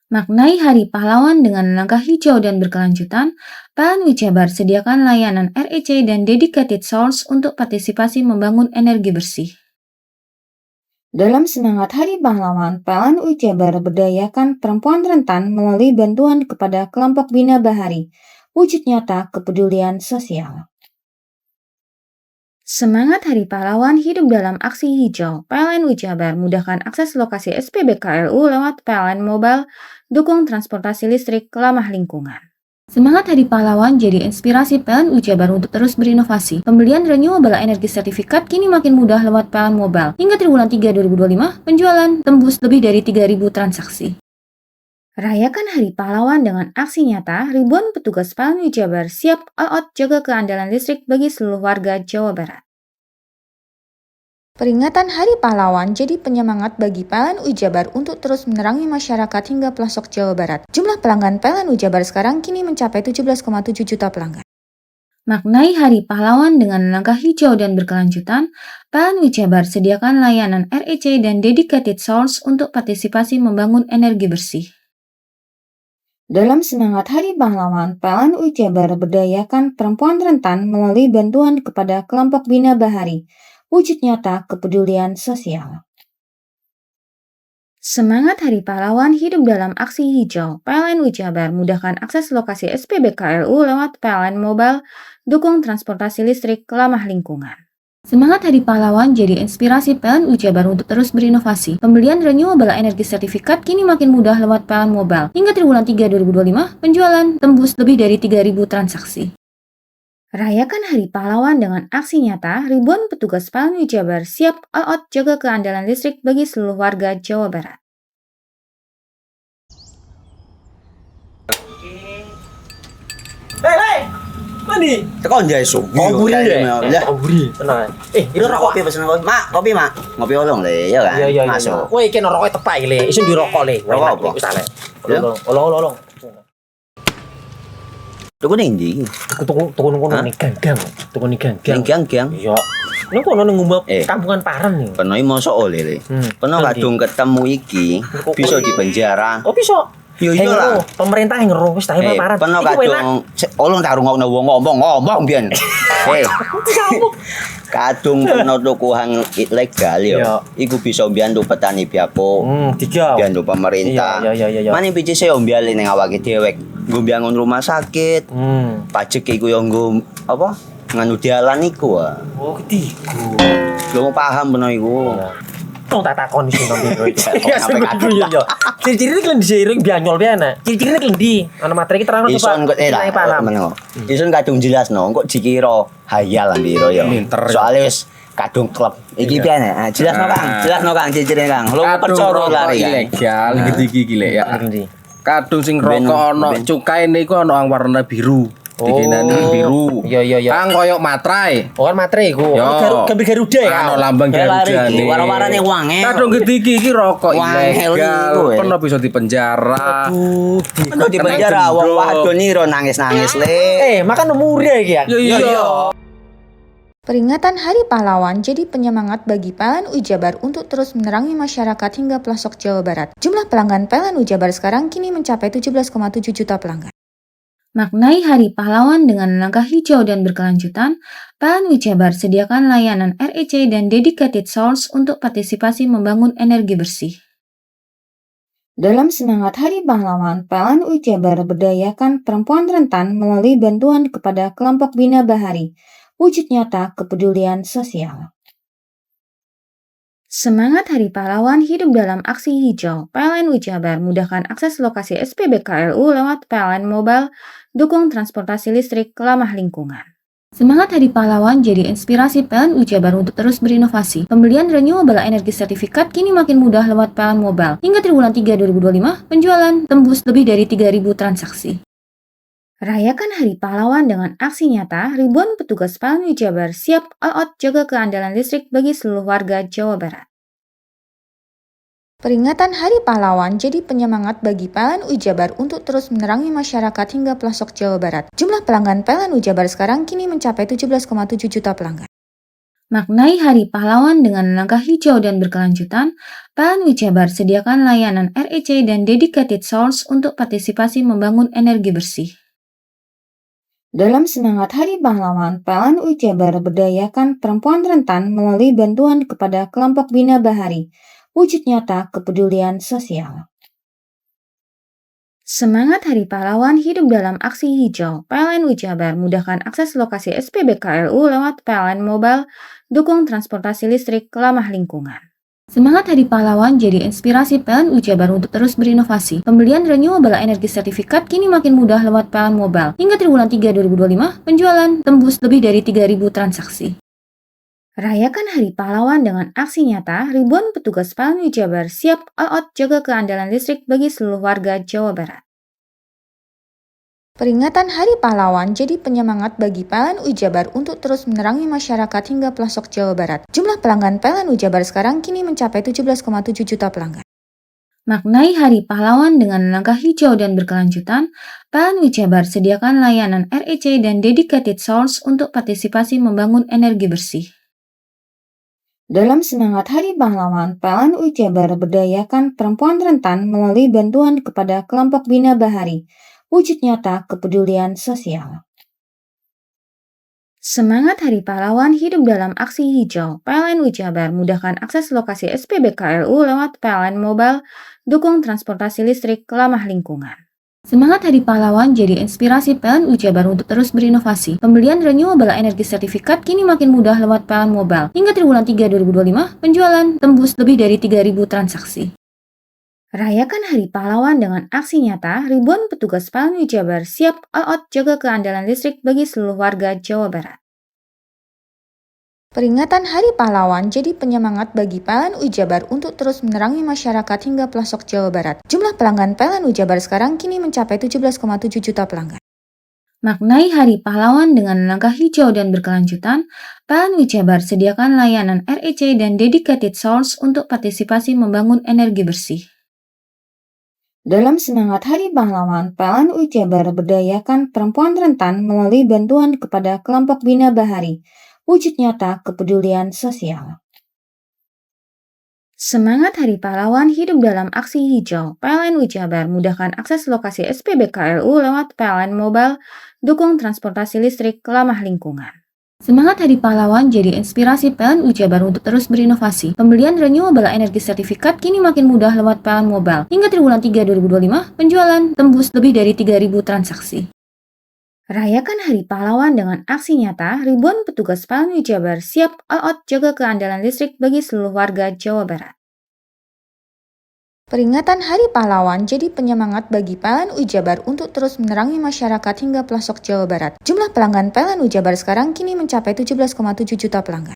Maknai Hari Pahlawan dengan langkah hijau dan berkelanjutan, PLN Ujabar sediakan layanan REC dan dedicated source untuk partisipasi membangun energi bersih. Dalam semangat Hari Pahlawan, PLN Ujabar berdayakan perempuan rentan melalui bantuan kepada kelompok Bina Bahari. Wujud nyata kepedulian sosial. Semangat Hari Pahlawan hidup dalam aksi hijau. PLN Ujabar mudahkan akses lokasi SPBKLU lewat PLN Mobile, dukung transportasi listrik ramah lingkungan. Semangat Hari Pahlawan jadi inspirasi PLN Ujabar untuk terus berinovasi. Pembelian renewable energy sertifikat kini makin mudah lewat PLN Mobile. Hingga triwulan 3 2025, penjualan tembus lebih dari 3.000 transaksi. Rayakan Hari Pahlawan dengan aksi nyata, ribuan petugas PLN Ujabar siap all out jaga keandalan listrik bagi seluruh warga Jawa Barat. Peringatan Hari Pahlawan jadi penyemangat bagi PLN Ujabar untuk terus menerangi masyarakat hingga pelosok Jawa Barat. Jumlah pelanggan PLN Ujabar sekarang kini mencapai 17,7 juta pelanggan. Maknai Hari Pahlawan dengan langkah hijau dan berkelanjutan, PLN Ujabar sediakan layanan REC dan dedicated source untuk partisipasi membangun energi bersih. Dalam semangat Hari Pahlawan, PLN Ujabar berdayakan perempuan rentan melalui bantuan kepada kelompok Bina Bahari. Wujud nyata kepedulian sosial. Semangat Hari Pahlawan hidup dalam aksi hijau. PLN Ujabar mudahkan akses lokasi SPBKLU lewat PLN Mobile, dukung transportasi listrik ramah lingkungan. Semangat Hari Pahlawan jadi inspirasi PLN Ujabar untuk terus berinovasi. Pembelian renewable energy sertifikat kini makin mudah lewat PLN Mobile. Hingga triwulan 3 2025, penjualan tembus lebih dari 3.000 transaksi. Rayakan Hari Pahlawan dengan aksi nyata, ribuan petugas PLN Ujabar siap all out jaga keandalan listrik bagi seluruh warga Jawa Barat. Hei! Mandi. Tekan jaya su. Koburi ya. Koburi. Tenang. Ini rokok kopi pesen kopi. Mak, kopi mak. Ngopi olong le, ya kan? Iya. Masuk. Kowe iki rokoknya tepak iki le. Isin dirokok le. Rokok apa? Wis ale. Olong. Tuku ning ndi? Tuku ngono ning gang. Tuku ning gang. Gang. Iya. Ning kono ning ngumba kampungan Paren nih. Kono iki mosok oleh le. Kono kadung ketemu iki bisa dipenjara. Oh bisa. Yo iya lah. Pemerintah yang ngeru wis ta paparan. Peno kadung olong tak rungokno wong ngomong biyen. Kadung peno tuku hang ilegal yo. Iku bisa mbiyantu petani biako. Mbiyantu pemerintah. Mane picise yo mbiale ning awake dhewe. Nggo mbangun rumah sakit. Pajak iku yo nggo apa? Nganu dalan iku. Oh, ketiku. Lu paham peno iku. Tong tak takon sing nang biro iki. Ya sebenarnya yo. Ciri-ciri iki diseiring bianyol piye ana. Ciri-cirine klendi. Ana materi iki terang Ison kok paham. Ison kadung jelasno kok dikira hayal lan biro yo. Soale wis kadung klub. Iki piye nek? Jelasno Kang, ciri-cirine Kang. Lu percaya lari ilegal iki lek ya. Kadung sing rokok ana cukaine iku ana warna biru. Dikenani biru. Iya. Kang koyo materai. Oh kan materai iku. Gambar Garuda ya. Ana lambang Garuda. Warna-warnane wange. Kadung gede iki rokok ilegal. Pernah bisa dipenjara. Pernah dipenjara wong wadon iro nangis-nangis le. Makan umure iki ya. Iya. Peringatan Hari Pahlawan jadi penyemangat bagi PLN Ujabar untuk terus menerangi masyarakat hingga pelosok Jawa Barat. Jumlah pelanggan PLN Ujabar sekarang kini mencapai 17,7 juta pelanggan. Maknai Hari Pahlawan dengan langkah hijau dan berkelanjutan, PLN Ujabar sediakan layanan REC dan dedicated source untuk partisipasi membangun energi bersih. Dalam semangat Hari Pahlawan, PLN Ujabar berdayakan perempuan rentan melalui bantuan kepada kelompok Bina Bahari, wujud nyata kepedulian sosial. Semangat Hari Pahlawan hidup dalam aksi hijau. PLN Ujabar mudahkan akses lokasi SPBKLU lewat PLN Mobile, dukung transportasi listrik, ramah lingkungan. Semangat Hari Pahlawan jadi inspirasi PLN Ujabar untuk terus berinovasi. Pembelian renewable energy sertifikat kini makin mudah lewat PLN Mobile. Hingga triwulan 3 2025, penjualan tembus lebih dari 3.000 transaksi. Rayakan Hari Pahlawan dengan aksi nyata, ribuan petugas PLN Ujabar siap all out jaga keandalan listrik bagi seluruh warga Jawa Barat. Peringatan Hari Pahlawan jadi penyemangat bagi PLN Ujabar untuk terus menerangi masyarakat hingga pelosok Jawa Barat. Jumlah pelanggan PLN Ujabar sekarang kini mencapai 17,7 juta pelanggan. Maknai Hari Pahlawan dengan langkah hijau dan berkelanjutan, PLN Ujabar sediakan layanan REC dan dedicated source untuk partisipasi membangun energi bersih. Dalam semangat Hari Pahlawan, PLN Ujabar berdayakan perempuan rentan melalui bantuan kepada kelompok Bina Bahari, wujud nyata kepedulian sosial. Semangat Hari Pahlawan hidup dalam aksi hijau. PLN Ujabar mudahkan akses lokasi SPBKLU lewat PLN Mobile, dukung transportasi listrik, ramah lingkungan. Semangat Hari Pahlawan jadi inspirasi PLN Ujabar untuk terus berinovasi. Pembelian renewable energy sertifikat kini makin mudah lewat PLN Mobile. Hingga triwulan 3 2025, penjualan tembus lebih dari 3.000 transaksi. Rayakan Hari Pahlawan dengan aksi nyata, ribuan petugas PLN Ujabar siap all out jaga keandalan listrik bagi seluruh warga Jawa Barat. Peringatan Hari Pahlawan jadi penyemangat bagi PLN Ujabar untuk terus menerangi masyarakat hingga pelosok Jawa Barat. Jumlah pelanggan PLN Ujabar sekarang kini mencapai 17,7 juta pelanggan. Maknai Hari Pahlawan dengan langkah hijau dan berkelanjutan, PLN Ujabar sediakan layanan REC dan dedicated source untuk partisipasi membangun energi bersih. Dalam semangat Hari Pahlawan, PLN Ujabar berdayakan perempuan rentan melalui bantuan kepada kelompok Bina Bahari, wujud nyata kepedulian sosial. Semangat Hari Pahlawan hidup dalam aksi hijau. PLN Ujabar mudahkan akses lokasi SPBKLU lewat PLN Mobile, dukung transportasi listrik, ramah lingkungan. Semangat Hari Pahlawan jadi inspirasi PLN Ujabar untuk terus berinovasi. Pembelian renewable energy sertifikat kini makin mudah lewat PLN Mobile. Hingga triwulan 3 2025, penjualan tembus lebih dari 3.000 transaksi. Rayakan Hari Pahlawan dengan aksi nyata, ribuan petugas PLN Ujabar siap all out jaga keandalan listrik bagi seluruh warga Jawa Barat. Peringatan Hari Pahlawan jadi penyemangat bagi PLN Ujabar untuk terus menerangi masyarakat hingga pelosok Jawa Barat. Jumlah pelanggan PLN Ujabar sekarang kini mencapai 17,7 juta pelanggan. Maknai Hari Pahlawan dengan langkah hijau dan berkelanjutan, PLN Ujabar sediakan layanan REC dan dedicated source untuk partisipasi membangun energi bersih. Dalam semangat Hari Pahlawan, PLN Ujabar berdayakan perempuan rentan melalui bantuan kepada kelompok Bina Bahari, wujud nyata kepedulian sosial. Semangat Hari Pahlawan hidup dalam aksi hijau. PLN Jabar mudahkan akses lokasi SPBKLU lewat PLN Mobile, dukung transportasi listrik ramah lingkungan. Semangat Hari Pahlawan jadi inspirasi PLN Jabar untuk terus berinovasi. Pembelian renewable energi sertifikat kini makin mudah lewat PLN Mobile. Hingga triwulan 3 2025, penjualan tembus lebih dari 3.000 transaksi. Rayakan Hari Pahlawan dengan aksi nyata, ribuan petugas PLN Jabar siap all out jaga keandalan listrik bagi seluruh warga Jawa Barat. Peringatan Hari Pahlawan jadi penyemangat bagi PLN Jabar untuk terus menerangi masyarakat hingga pelosok Jawa Barat. Jumlah pelanggan PLN Jabar sekarang kini mencapai 17,7 juta pelanggan.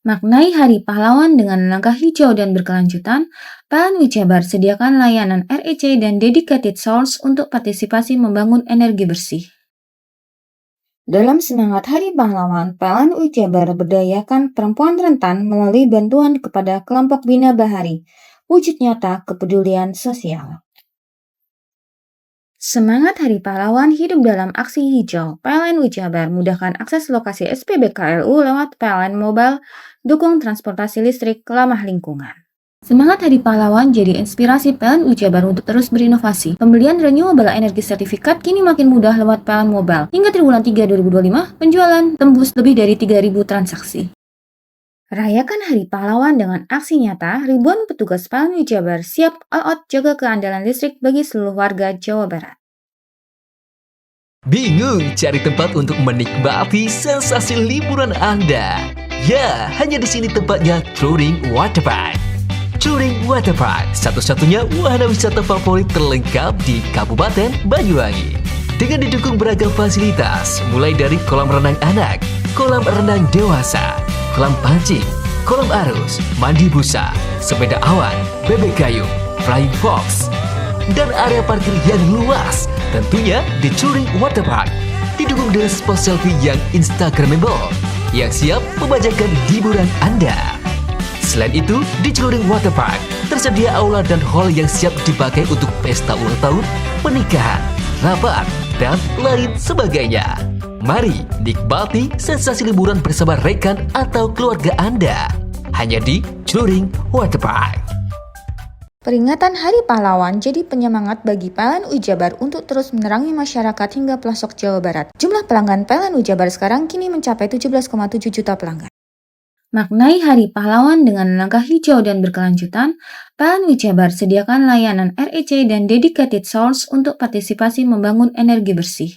Maknai Hari Pahlawan dengan langkah hijau dan berkelanjutan, PLN Jabar sediakan layanan REC dan dedicated source untuk partisipasi membangun energi bersih. Dalam semangat Hari Pahlawan, PLN Jabar berdayakan perempuan rentan melalui bantuan kepada kelompok Bina Bahari. Wujud nyata kepedulian sosial. Semangat Hari Pahlawan hidup dalam aksi hijau. PLN Jabar mudahkan akses lokasi SPBKLU lewat PLN Mobile, dukung transportasi listrik ramah lingkungan. Semangat Hari Pahlawan jadi inspirasi PLN Jabar untuk terus berinovasi. Pembelian renewable energi sertifikat kini makin mudah lewat PLN Mobile. Hingga triwulan 3 2025, penjualan tembus lebih dari 3.000 transaksi. Rayakan Hari Pahlawan dengan aksi nyata, ribuan petugas PLN Jabar siap all out jaga keandalan listrik bagi seluruh warga Jawa Barat. Bingung cari tempat untuk menikmati sensasi liburan Anda? Ya, hanya di sini tempatnya Touring Waterpark. Touring Waterpark, satu-satunya wahana wisata favorit terlengkap di Kabupaten Banyuwangi. Dengan didukung beragam fasilitas, mulai dari kolam renang anak, kolam renang dewasa, kolam pancing, kolam arus, mandi busa, sepeda awan, bebek kayu, flying fox, dan area parkir yang luas. Tentunya di Touring Waterpark didukung dengan spot selfie yang instagramable yang siap membajakan hiburan Anda. Selain itu, di Touring Waterpark tersedia aula dan hall yang siap dipakai untuk pesta ulang tahun, pernikahan, rapat, dan lain sebagainya. Mari nikmati sensasi liburan bersama rekan atau keluarga Anda. Hanya di Touring Waterpark. Peringatan Hari Pahlawan jadi penyemangat bagi PLN Jabar untuk terus menerangi masyarakat hingga pelosok Jawa Barat. Jumlah pelanggan PLN Jabar sekarang kini mencapai 17,7 juta pelanggan. Maknai Hari Pahlawan dengan langkah hijau dan berkelanjutan, PLN Jabar sediakan layanan REC dan dedicated source untuk partisipasi membangun energi bersih.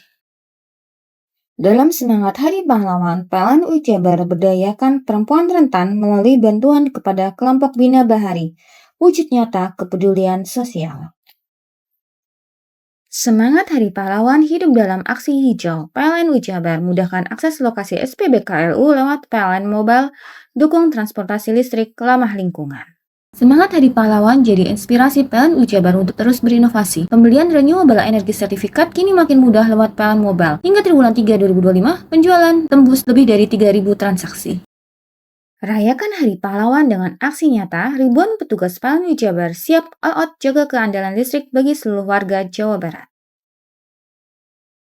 Dalam semangat Hari Pahlawan, PLN Jabar berdayakan perempuan rentan melalui bantuan kepada kelompok Bina Bahari. Wujud nyata kepedulian sosial. Semangat Hari Pahlawan hidup dalam aksi hijau. PLN Jabar mudahkan akses lokasi SPBKLU lewat PLN Mobile, dukung transportasi listrik ramah lingkungan. Semangat Hari Pahlawan jadi inspirasi PLN Jabar untuk terus berinovasi. Pembelian renewable energi sertifikat kini makin mudah lewat PLN Mobile. Hingga triwulan 3 2025, penjualan tembus lebih dari 3.000 transaksi. Rayakan Hari Pahlawan dengan aksi nyata, ribuan petugas PLN Jabar siap all out jaga keandalan listrik bagi seluruh warga Jawa Barat.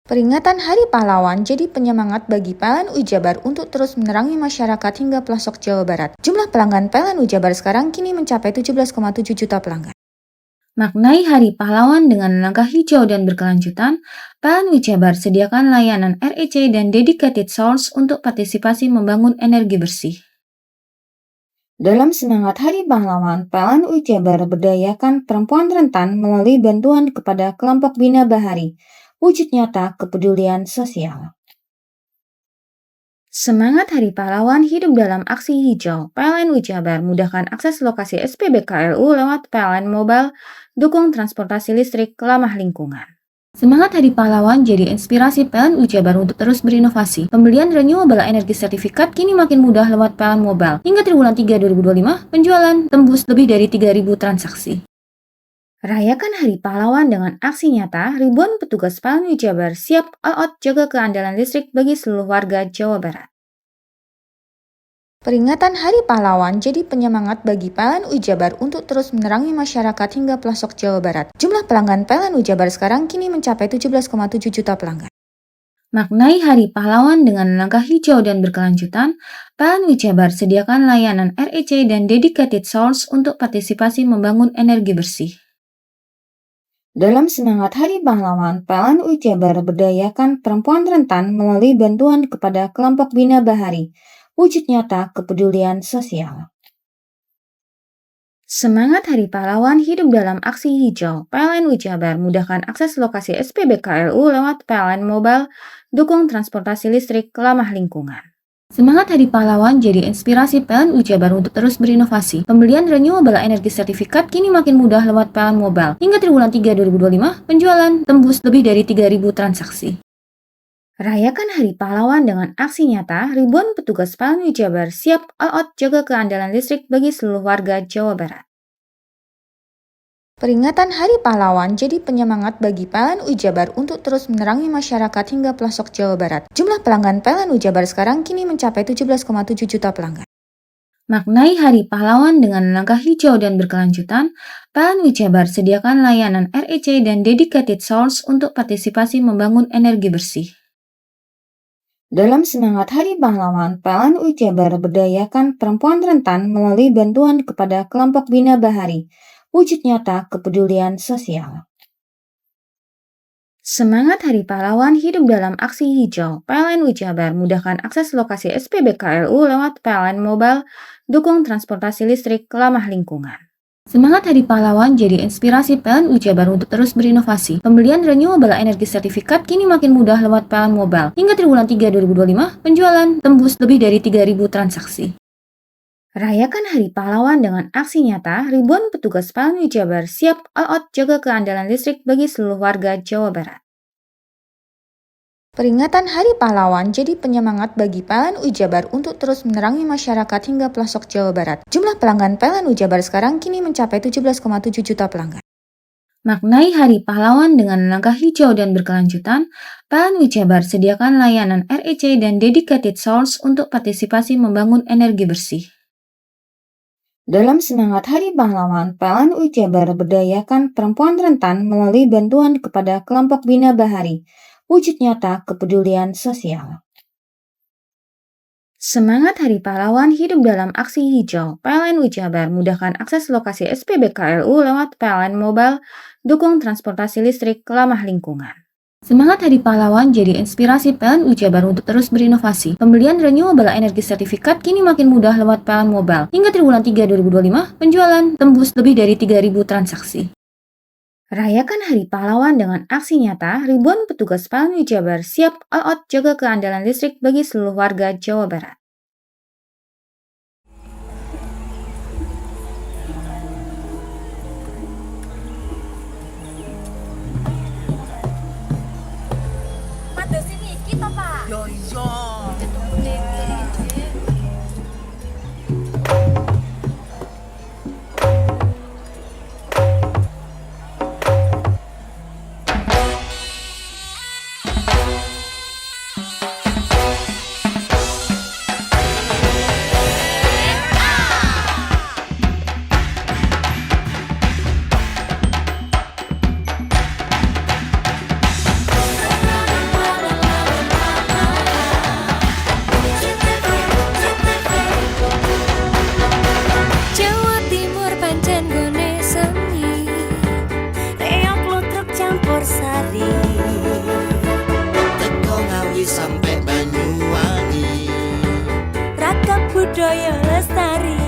Peringatan Hari Pahlawan jadi penyemangat bagi PLN Jabar untuk terus menerangi masyarakat hingga pelosok Jawa Barat. Jumlah pelanggan PLN Jabar sekarang kini mencapai 17,7 juta pelanggan. Maknai Hari Pahlawan dengan langkah hijau dan berkelanjutan, PLN Jabar sediakan layanan REC dan dedicated source untuk partisipasi membangun energi bersih. Dalam semangat Hari Pahlawan, PLN Jabar berdayakan perempuan rentan melalui bantuan kepada kelompok Bina Bahari. Wujud nyata kepedulian sosial. Semangat Hari Pahlawan hidup dalam aksi hijau. PLN Jabar mudahkan akses lokasi SPBKLU lewat PLN Mobile, dukung transportasi listrik ramah lingkungan. Semangat Hari Pahlawan jadi inspirasi PLN Jabar untuk terus berinovasi. Pembelian renewable energi sertifikat kini makin mudah lewat PLN Mobile. Hingga triwulan 3 2025, penjualan tembus lebih dari 3.000 transaksi. Rayakan Hari Pahlawan dengan aksi nyata, ribuan petugas PLN Jabar siap all out jaga keandalan listrik bagi seluruh warga Jawa Barat. Peringatan Hari Pahlawan jadi penyemangat bagi PLN Jabar untuk terus menerangi masyarakat hingga pelosok Jawa Barat. Jumlah pelanggan PLN Jabar sekarang kini mencapai 17,7 juta pelanggan. Maknai Hari Pahlawan dengan langkah hijau dan berkelanjutan, PLN Jabar sediakan layanan REC dan dedicated source untuk partisipasi membangun energi bersih. Dalam semangat Hari Pahlawan, PLN Jabar berdayakan perempuan rentan melalui bantuan kepada kelompok Bina Bahari, wujud nyata kepedulian sosial. Semangat Hari Pahlawan hidup dalam aksi hijau. PLN Jabar mudahkan akses lokasi SPBKLU lewat PLN Mobile, dukung transportasi listrik ramah lingkungan. Semangat Hari Pahlawan jadi inspirasi PLN Jabar untuk terus berinovasi. Pembelian renewable energy sertifikat kini makin mudah lewat PLN Mobile. Hingga triwulan 3 2025, penjualan tembus lebih dari 3.000 transaksi. Rayakan Hari Pahlawan dengan aksi nyata, ribuan petugas PLN Jabar siap all out jaga keandalan listrik bagi seluruh warga Jawa Barat. Peringatan Hari Pahlawan jadi penyemangat bagi PLN Jabar untuk terus menerangi masyarakat hingga pelosok Jawa Barat. Jumlah pelanggan PLN Jabar sekarang kini mencapai 17,7 juta pelanggan. Maknai Hari Pahlawan dengan langkah hijau dan berkelanjutan, PLN Jabar sediakan layanan REC dan dedicated source untuk partisipasi membangun energi bersih. Dalam semangat Hari Pahlawan, PLN Jabar berdayakan perempuan rentan melalui bantuan kepada kelompok Bina Bahari, wujud nyata kepedulian sosial. Semangat Hari Pahlawan hidup dalam aksi hijau. PLN Jabar mudahkan akses lokasi SPBKLU lewat PLN Mobile, dukung transportasi listrik ramah lingkungan. Semangat Hari Pahlawan jadi inspirasi PLN Jabar untuk terus berinovasi. Pembelian renewable energy sertifikat kini makin mudah lewat PLN Mobile. Hingga triwulan 3 2025, penjualan tembus lebih dari 3.000 transaksi. Rayakan Hari Pahlawan dengan aksi nyata, ribuan petugas PLN Jabar siap all out jaga keandalan listrik bagi seluruh warga Jawa Barat. Peringatan Hari Pahlawan jadi penyemangat bagi PLN Jabar untuk terus menerangi masyarakat hingga pelosok Jawa Barat. Jumlah pelanggan PLN Jabar sekarang kini mencapai 17,7 juta pelanggan. Maknai Hari Pahlawan dengan langkah hijau dan berkelanjutan, PLN Jabar sediakan layanan REC dan dedicated source untuk partisipasi membangun energi bersih. Dalam semangat Hari Pahlawan, PLN Jabar berdayakan perempuan rentan melalui bantuan kepada kelompok Bina Bahari, wujud nyata kepedulian sosial. Semangat Hari Pahlawan hidup dalam aksi hijau. PLN Jabar mudahkan akses lokasi SPBKLU lewat PLN Mobile, dukung transportasi listrik ramah lingkungan. Semangat Hari Pahlawan jadi inspirasi PLN Jabar untuk terus berinovasi. Pembelian renewable energy sertifikat kini makin mudah lewat PLN Mobile. Hingga triwulan 3 2025, penjualan tembus lebih dari 3.000 transaksi. Rayakan Hari Pahlawan dengan aksi nyata, ribuan petugas PLN Jabar siap all out jaga keandalan listrik bagi seluruh warga Jawa Barat. Pada sini kita Pak. Yo. Sampai Banyuwangi, Ragam budaya lestari.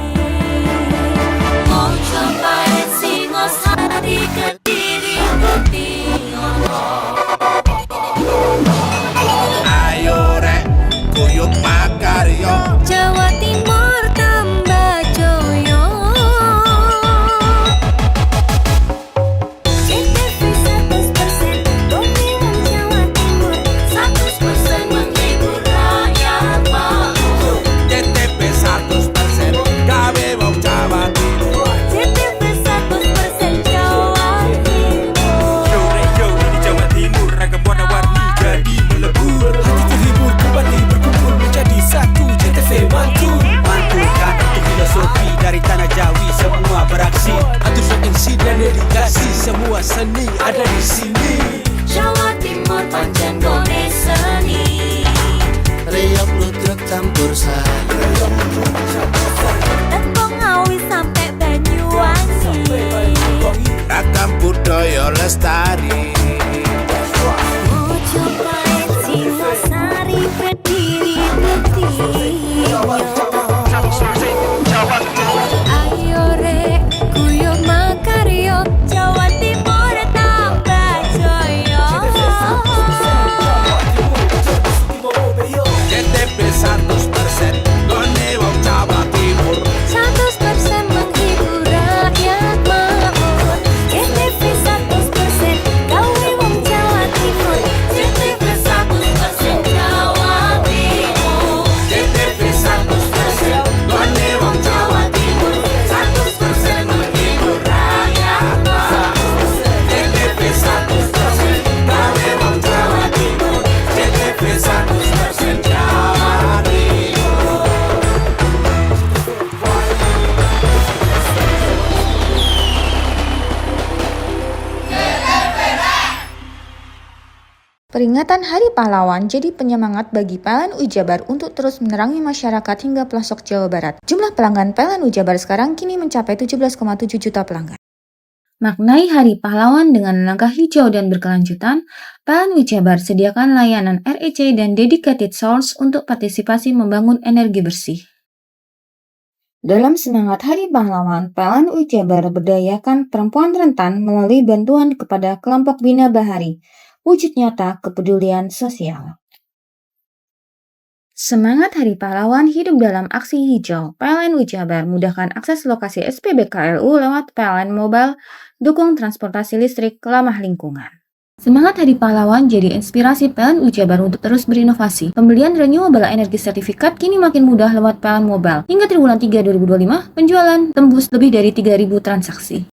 Mojo Paet Singosari Kediri Kutingono. ayo rek guyub makarya, Jawa Timur tambah joyo. CTV 100% Dominan Jawa Timur, 100% menghibur rakyat makmur. CTP 100% gawe wong Jawa Timur. CTV 100% Jawa Timur. Yo ini Jawa Timur, ragam warna-warni jadi melebur. Hati terhibur kembali berkumpul menjadi satu. JTV Mantul, mantulkan untuk filosofi dari tanah Jawi, semua beraksi. Atur MC dan dedikasi, semua seni ada di sini. Jawa Timur pancen gone seni. Tepung Ngawi sampai Banyuwangi, Ragam budaya lestari. Mojopahit Singosari berdiri berdiri. Ayo rek guyo makaryo Jawa Timur tambah jaya. JTP 100% gone wong Jawa Timur. 100% menghibur rakyat makmur. JTP 100% gawe wong Jawa Timur. JTP 100% Jawa Timur. JTP 100% gone wong Jawa Timur. 100% menghibur rakyat makmur. JTP 100% gawe wong Jawa Timur. JTP 100% Jawa Timur. Peringatan Hari Pahlawan jadi penyemangat bagi PLN Ujabar untuk terus menerangi masyarakat hingga pelosok Jawa Barat. Jumlah pelanggan PLN Ujabar sekarang kini mencapai 17,7 juta pelanggan. Maknai Hari Pahlawan dengan langkah hijau dan berkelanjutan, PLN Ujabar sediakan layanan REC dan dedicated source untuk partisipasi membangun energi bersih. Dalam semangat Hari Pahlawan, PLN Ujabar berdayakan perempuan rentan melalui bantuan kepada kelompok Bina Bahari. Wujud nyata kepedulian sosial. Semangat Hari Pahlawan hidup dalam aksi hijau. PLN Ujabar mudahkan akses lokasi SPBKLU lewat PLN Mobile, dukung transportasi listrik ramah lingkungan. Semangat Hari Pahlawan jadi inspirasi PLN Ujabar untuk terus berinovasi. Pembelian renewable energy sertifikat kini makin mudah lewat PLN Mobile. Hingga triwulan 3 2025, penjualan tembus lebih dari 3.000 transaksi.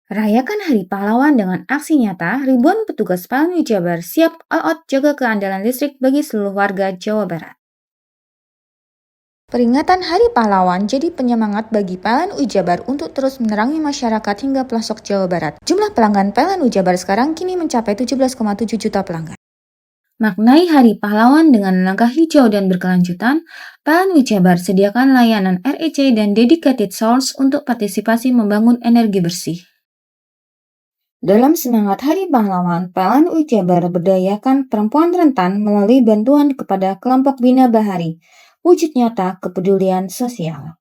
Rayakan Hari Pahlawan dengan aksi nyata, ribuan petugas PLN Ujabar siap all out jaga keandalan listrik bagi seluruh warga Jawa Barat. Peringatan Hari Pahlawan jadi penyemangat bagi PLN Ujabar untuk terus menerangi masyarakat hingga pelosok Jawa Barat. Jumlah pelanggan PLN Ujabar sekarang kini mencapai 17,7 juta pelanggan. Maknai Hari Pahlawan dengan langkah hijau dan berkelanjutan, PLN Ujabar sediakan layanan REC dan dedicated source untuk partisipasi membangun energi bersih. Dalam semangat Hari Pahlawan, PLN Ujabar berdayakan perempuan rentan melalui bantuan kepada kelompok Bina Bahari. Wujud nyata kepedulian sosial.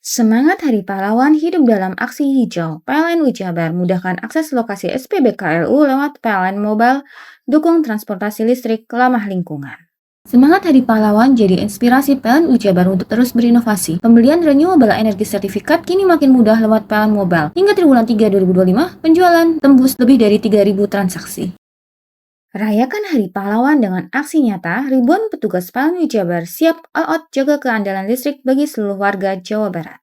Semangat Hari Pahlawan hidup dalam aksi hijau. PLN Ujabar mudahkan akses lokasi SPBKLU lewat PLN Mobile, dukung transportasi listrik ramah lingkungan. Semangat Hari Pahlawan jadi inspirasi PLN Ujabar untuk terus berinovasi. Pembelian renewable energy sertifikat kini makin mudah lewat PLN Mobile. Hingga triwulan 3 2025, penjualan tembus lebih dari 3.000 transaksi. Rayakan Hari Pahlawan dengan aksi nyata, ribuan petugas PLN Ujabar siap all out jaga keandalan listrik bagi seluruh warga Jawa Barat.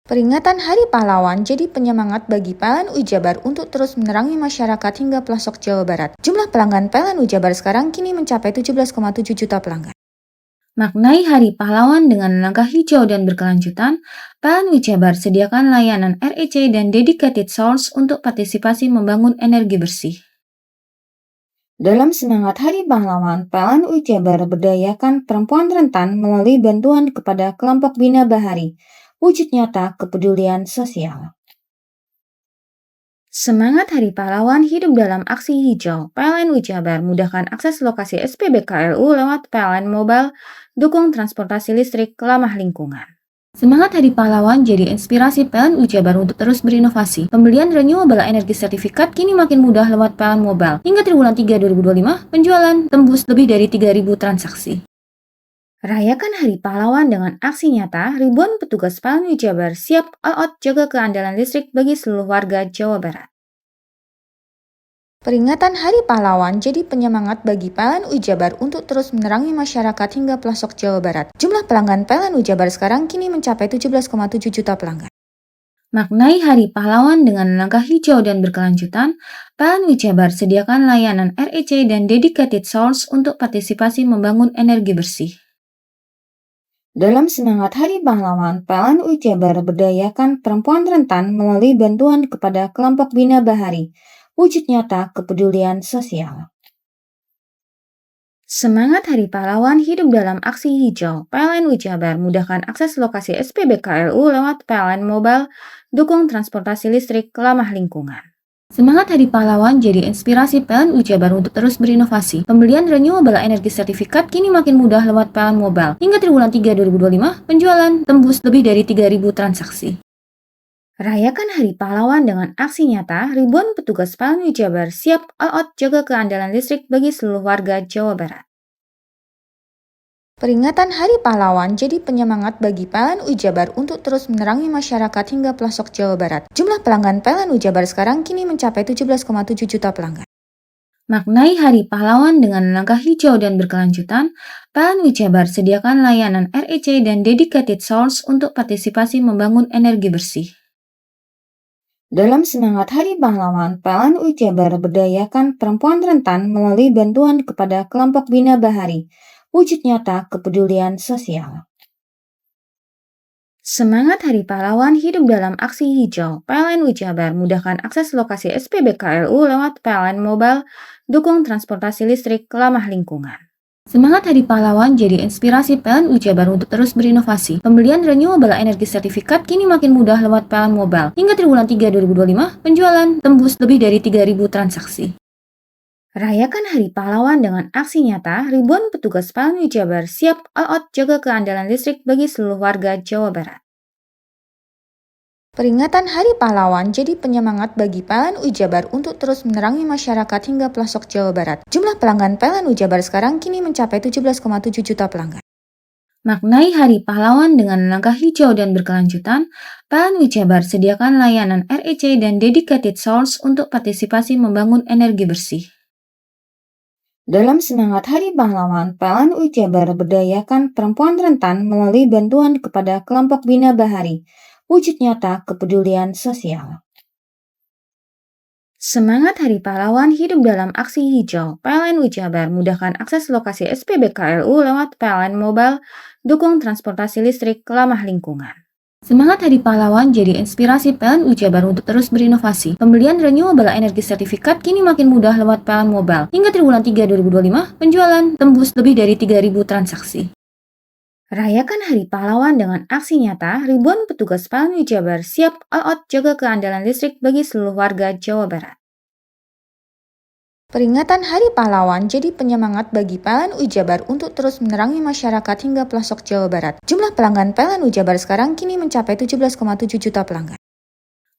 Peringatan Hari Pahlawan jadi penyemangat bagi PLN Ujabar untuk terus menerangi masyarakat hingga pelosok Jawa Barat. Jumlah pelanggan PLN Ujabar sekarang kini mencapai 17,7 juta pelanggan. Maknai Hari Pahlawan dengan langkah hijau dan berkelanjutan, PLN Ujabar sediakan layanan REC dan dedicated source untuk partisipasi membangun energi bersih. Dalam semangat Hari Pahlawan, PLN Ujabar berdayakan perempuan rentan melalui bantuan kepada kelompok Bina Bahari. Wujud nyata kepedulian sosial. Semangat Hari Pahlawan hidup dalam aksi hijau. PLN Ujabar mudahkan akses lokasi SPBKLU lewat PLN Mobile, dukung transportasi listrik ramah lingkungan. Semangat Hari Pahlawan jadi inspirasi PLN Ujabar untuk terus berinovasi. Pembelian renewable energy sertifikat kini makin mudah lewat PLN Mobile. Hingga triwulan 3 2025, penjualan tembus lebih dari 3.000 transaksi. Rayakan Hari Pahlawan dengan aksi nyata, ribuan petugas PLN Ujabar siap all out jaga keandalan listrik bagi seluruh warga Jawa Barat. Peringatan Hari Pahlawan jadi penyemangat bagi PLN Ujabar untuk terus menerangi masyarakat hingga pelosok Jawa Barat. Jumlah pelanggan PLN Ujabar sekarang kini mencapai 17,7 juta pelanggan. Maknai Hari Pahlawan dengan langkah hijau dan berkelanjutan, PLN Ujabar sediakan layanan REC dan dedicated source untuk partisipasi membangun energi bersih. Dalam semangat Hari Pahlawan, PLN Ujabar berdayakan perempuan rentan melalui bantuan kepada kelompok Bina Bahari. Wujud nyata kepedulian sosial. Semangat Hari Pahlawan hidup dalam aksi hijau. PLN Jabar mudahkan akses lokasi SPBKLU lewat PLN Mobile, dukung transportasi listrik ramah lingkungan. Semangat Hari Pahlawan jadi inspirasi PLN Jabar untuk terus berinovasi. Pembelian renewable energi sertifikat kini makin mudah lewat PLN Mobile. Hingga triwulan 3 2025, penjualan tembus lebih dari 3.000 transaksi. Rayakan Hari Pahlawan dengan aksi nyata, ribuan petugas PLN Jabar siap all out jaga keandalan listrik bagi seluruh warga Jawa Barat. Peringatan Hari Pahlawan jadi penyemangat bagi PLN Jabar untuk terus menerangi masyarakat hingga pelosok Jawa Barat. Jumlah pelanggan PLN Jabar sekarang kini mencapai 17,7 juta pelanggan. Maknai Hari Pahlawan dengan langkah hijau dan berkelanjutan, PLN Jabar sediakan layanan REC dan dedicated source untuk partisipasi membangun energi bersih. Dalam semangat Hari Pahlawan, PLN Jabar berdayakan perempuan rentan melalui bantuan kepada kelompok Bina Bahari. Wujud nyata kepedulian sosial. Semangat Hari Pahlawan hidup dalam aksi hijau. PLN Jabar mudahkan akses lokasi SPBKLU lewat PLN Mobile, dukung transportasi listrik ramah lingkungan. Semangat Hari Pahlawan jadi inspirasi PLN Jabar untuk terus berinovasi. Pembelian renewable energi sertifikat kini makin mudah lewat PLN Mobile. Hingga triwulan 3 2025, penjualan tembus lebih dari 3.000 transaksi. Rayakan Hari Pahlawan dengan aksi nyata, ribuan petugas PLN Jabar siap all out jaga keandalan listrik bagi seluruh warga Jawa Barat. Peringatan Hari Pahlawan jadi penyemangat bagi PLN Jabar untuk terus menerangi masyarakat hingga pelosok Jawa Barat. Jumlah pelanggan PLN Jabar sekarang kini mencapai 17,7 juta pelanggan. Maknai Hari Pahlawan dengan langkah hijau dan berkelanjutan, PLN Jabar sediakan layanan REC dan dedicated source untuk partisipasi membangun energi bersih. Dalam semangat Hari Pahlawan, PLN Jabar berdayakan perempuan rentan melalui bantuan kepada kelompok Bina Bahari. Wujud nyata kepedulian sosial. Semangat Hari Pahlawan hidup dalam aksi hijau. PLN Jabar mudahkan akses lokasi SPBKLU lewat PLN Mobile, dukung transportasi listrik ramah lingkungan. Semangat Hari Pahlawan jadi inspirasi PLN Jabar untuk terus berinovasi. Pembelian renewable energi sertifikat kini makin mudah lewat PLN Mobile. Hingga triwulan 3 2025, penjualan tembus lebih dari 3.000 transaksi. Rayakan Hari Pahlawan dengan aksi nyata, ribuan petugas PLN Jabar siap all out jaga keandalan listrik bagi seluruh warga Jawa Barat. Peringatan Hari Pahlawan jadi penyemangat bagi PLN Jabar untuk terus menerangi masyarakat hingga pelosok Jawa Barat. Jumlah pelanggan PLN Jabar sekarang kini mencapai 17,7 juta pelanggan.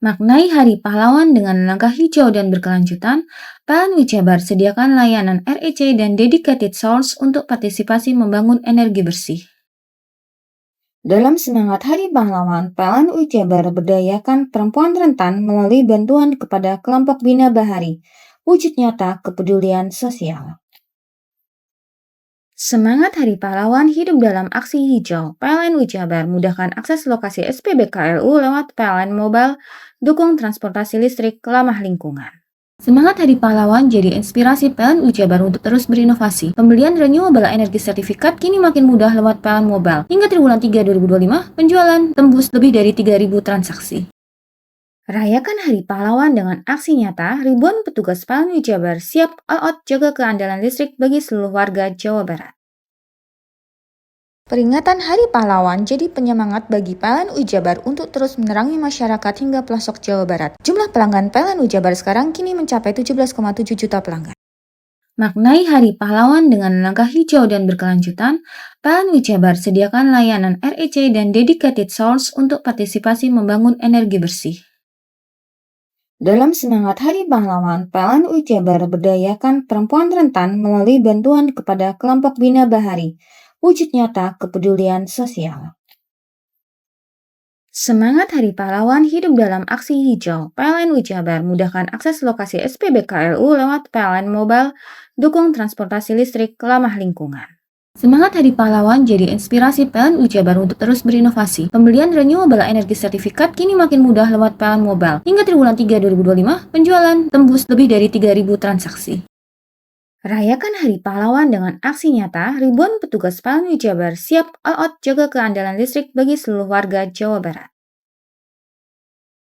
Maknai Hari Pahlawan dengan langkah hijau dan berkelanjutan, PLN Jabar sediakan layanan REC dan dedicated source untuk partisipasi membangun energi bersih. Dalam semangat Hari Pahlawan, PLN Jabar berdayakan perempuan rentan melalui bantuan kepada kelompok Bina Bahari. Wujud nyata kepedulian sosial. Semangat Hari Pahlawan hidup dalam aksi hijau. PLN Jabar mudahkan akses lokasi SPBKLU lewat PLN Mobile, dukung transportasi listrik ramah lingkungan. Semangat Hari Pahlawan jadi inspirasi PLN Jabar untuk terus berinovasi. Pembelian renewable energi sertifikat kini makin mudah lewat PLN Mobile. Hingga triwulan 3 2025, penjualan tembus lebih dari 3.000 transaksi. Rayakan Hari Pahlawan dengan aksi nyata, ribuan petugas PLN Jabar siap all out jaga keandalan listrik bagi seluruh warga Jawa Barat. Peringatan Hari Pahlawan jadi penyemangat bagi PLN Jabar untuk terus menerangi masyarakat hingga pelosok Jawa Barat. Jumlah pelanggan PLN Jabar sekarang kini mencapai 17,7 juta pelanggan. Maknai Hari Pahlawan dengan langkah hijau dan berkelanjutan, PLN Jabar sediakan layanan REC dan dedicated source untuk partisipasi membangun energi bersih. Dalam semangat Hari Pahlawan, PLN Jabar berdayakan perempuan rentan melalui bantuan kepada kelompok Bina Bahari. Wujud nyata kepedulian sosial. Semangat Hari Pahlawan hidup dalam aksi hijau. PLN Jabar mudahkan akses lokasi SPBKLU lewat PLN Mobile, dukung transportasi listrik ramah lingkungan. Semangat Hari Pahlawan jadi inspirasi PLN Jabar untuk terus berinovasi. Pembelian renewable energi sertifikat kini makin mudah lewat PLN Mobile. Hingga triwulan 3 2025, penjualan tembus lebih dari 3.000 transaksi. Rayakan Hari Pahlawan dengan aksi nyata, ribuan petugas PLN Jabar siap all out jaga keandalan listrik bagi seluruh warga Jawa Barat.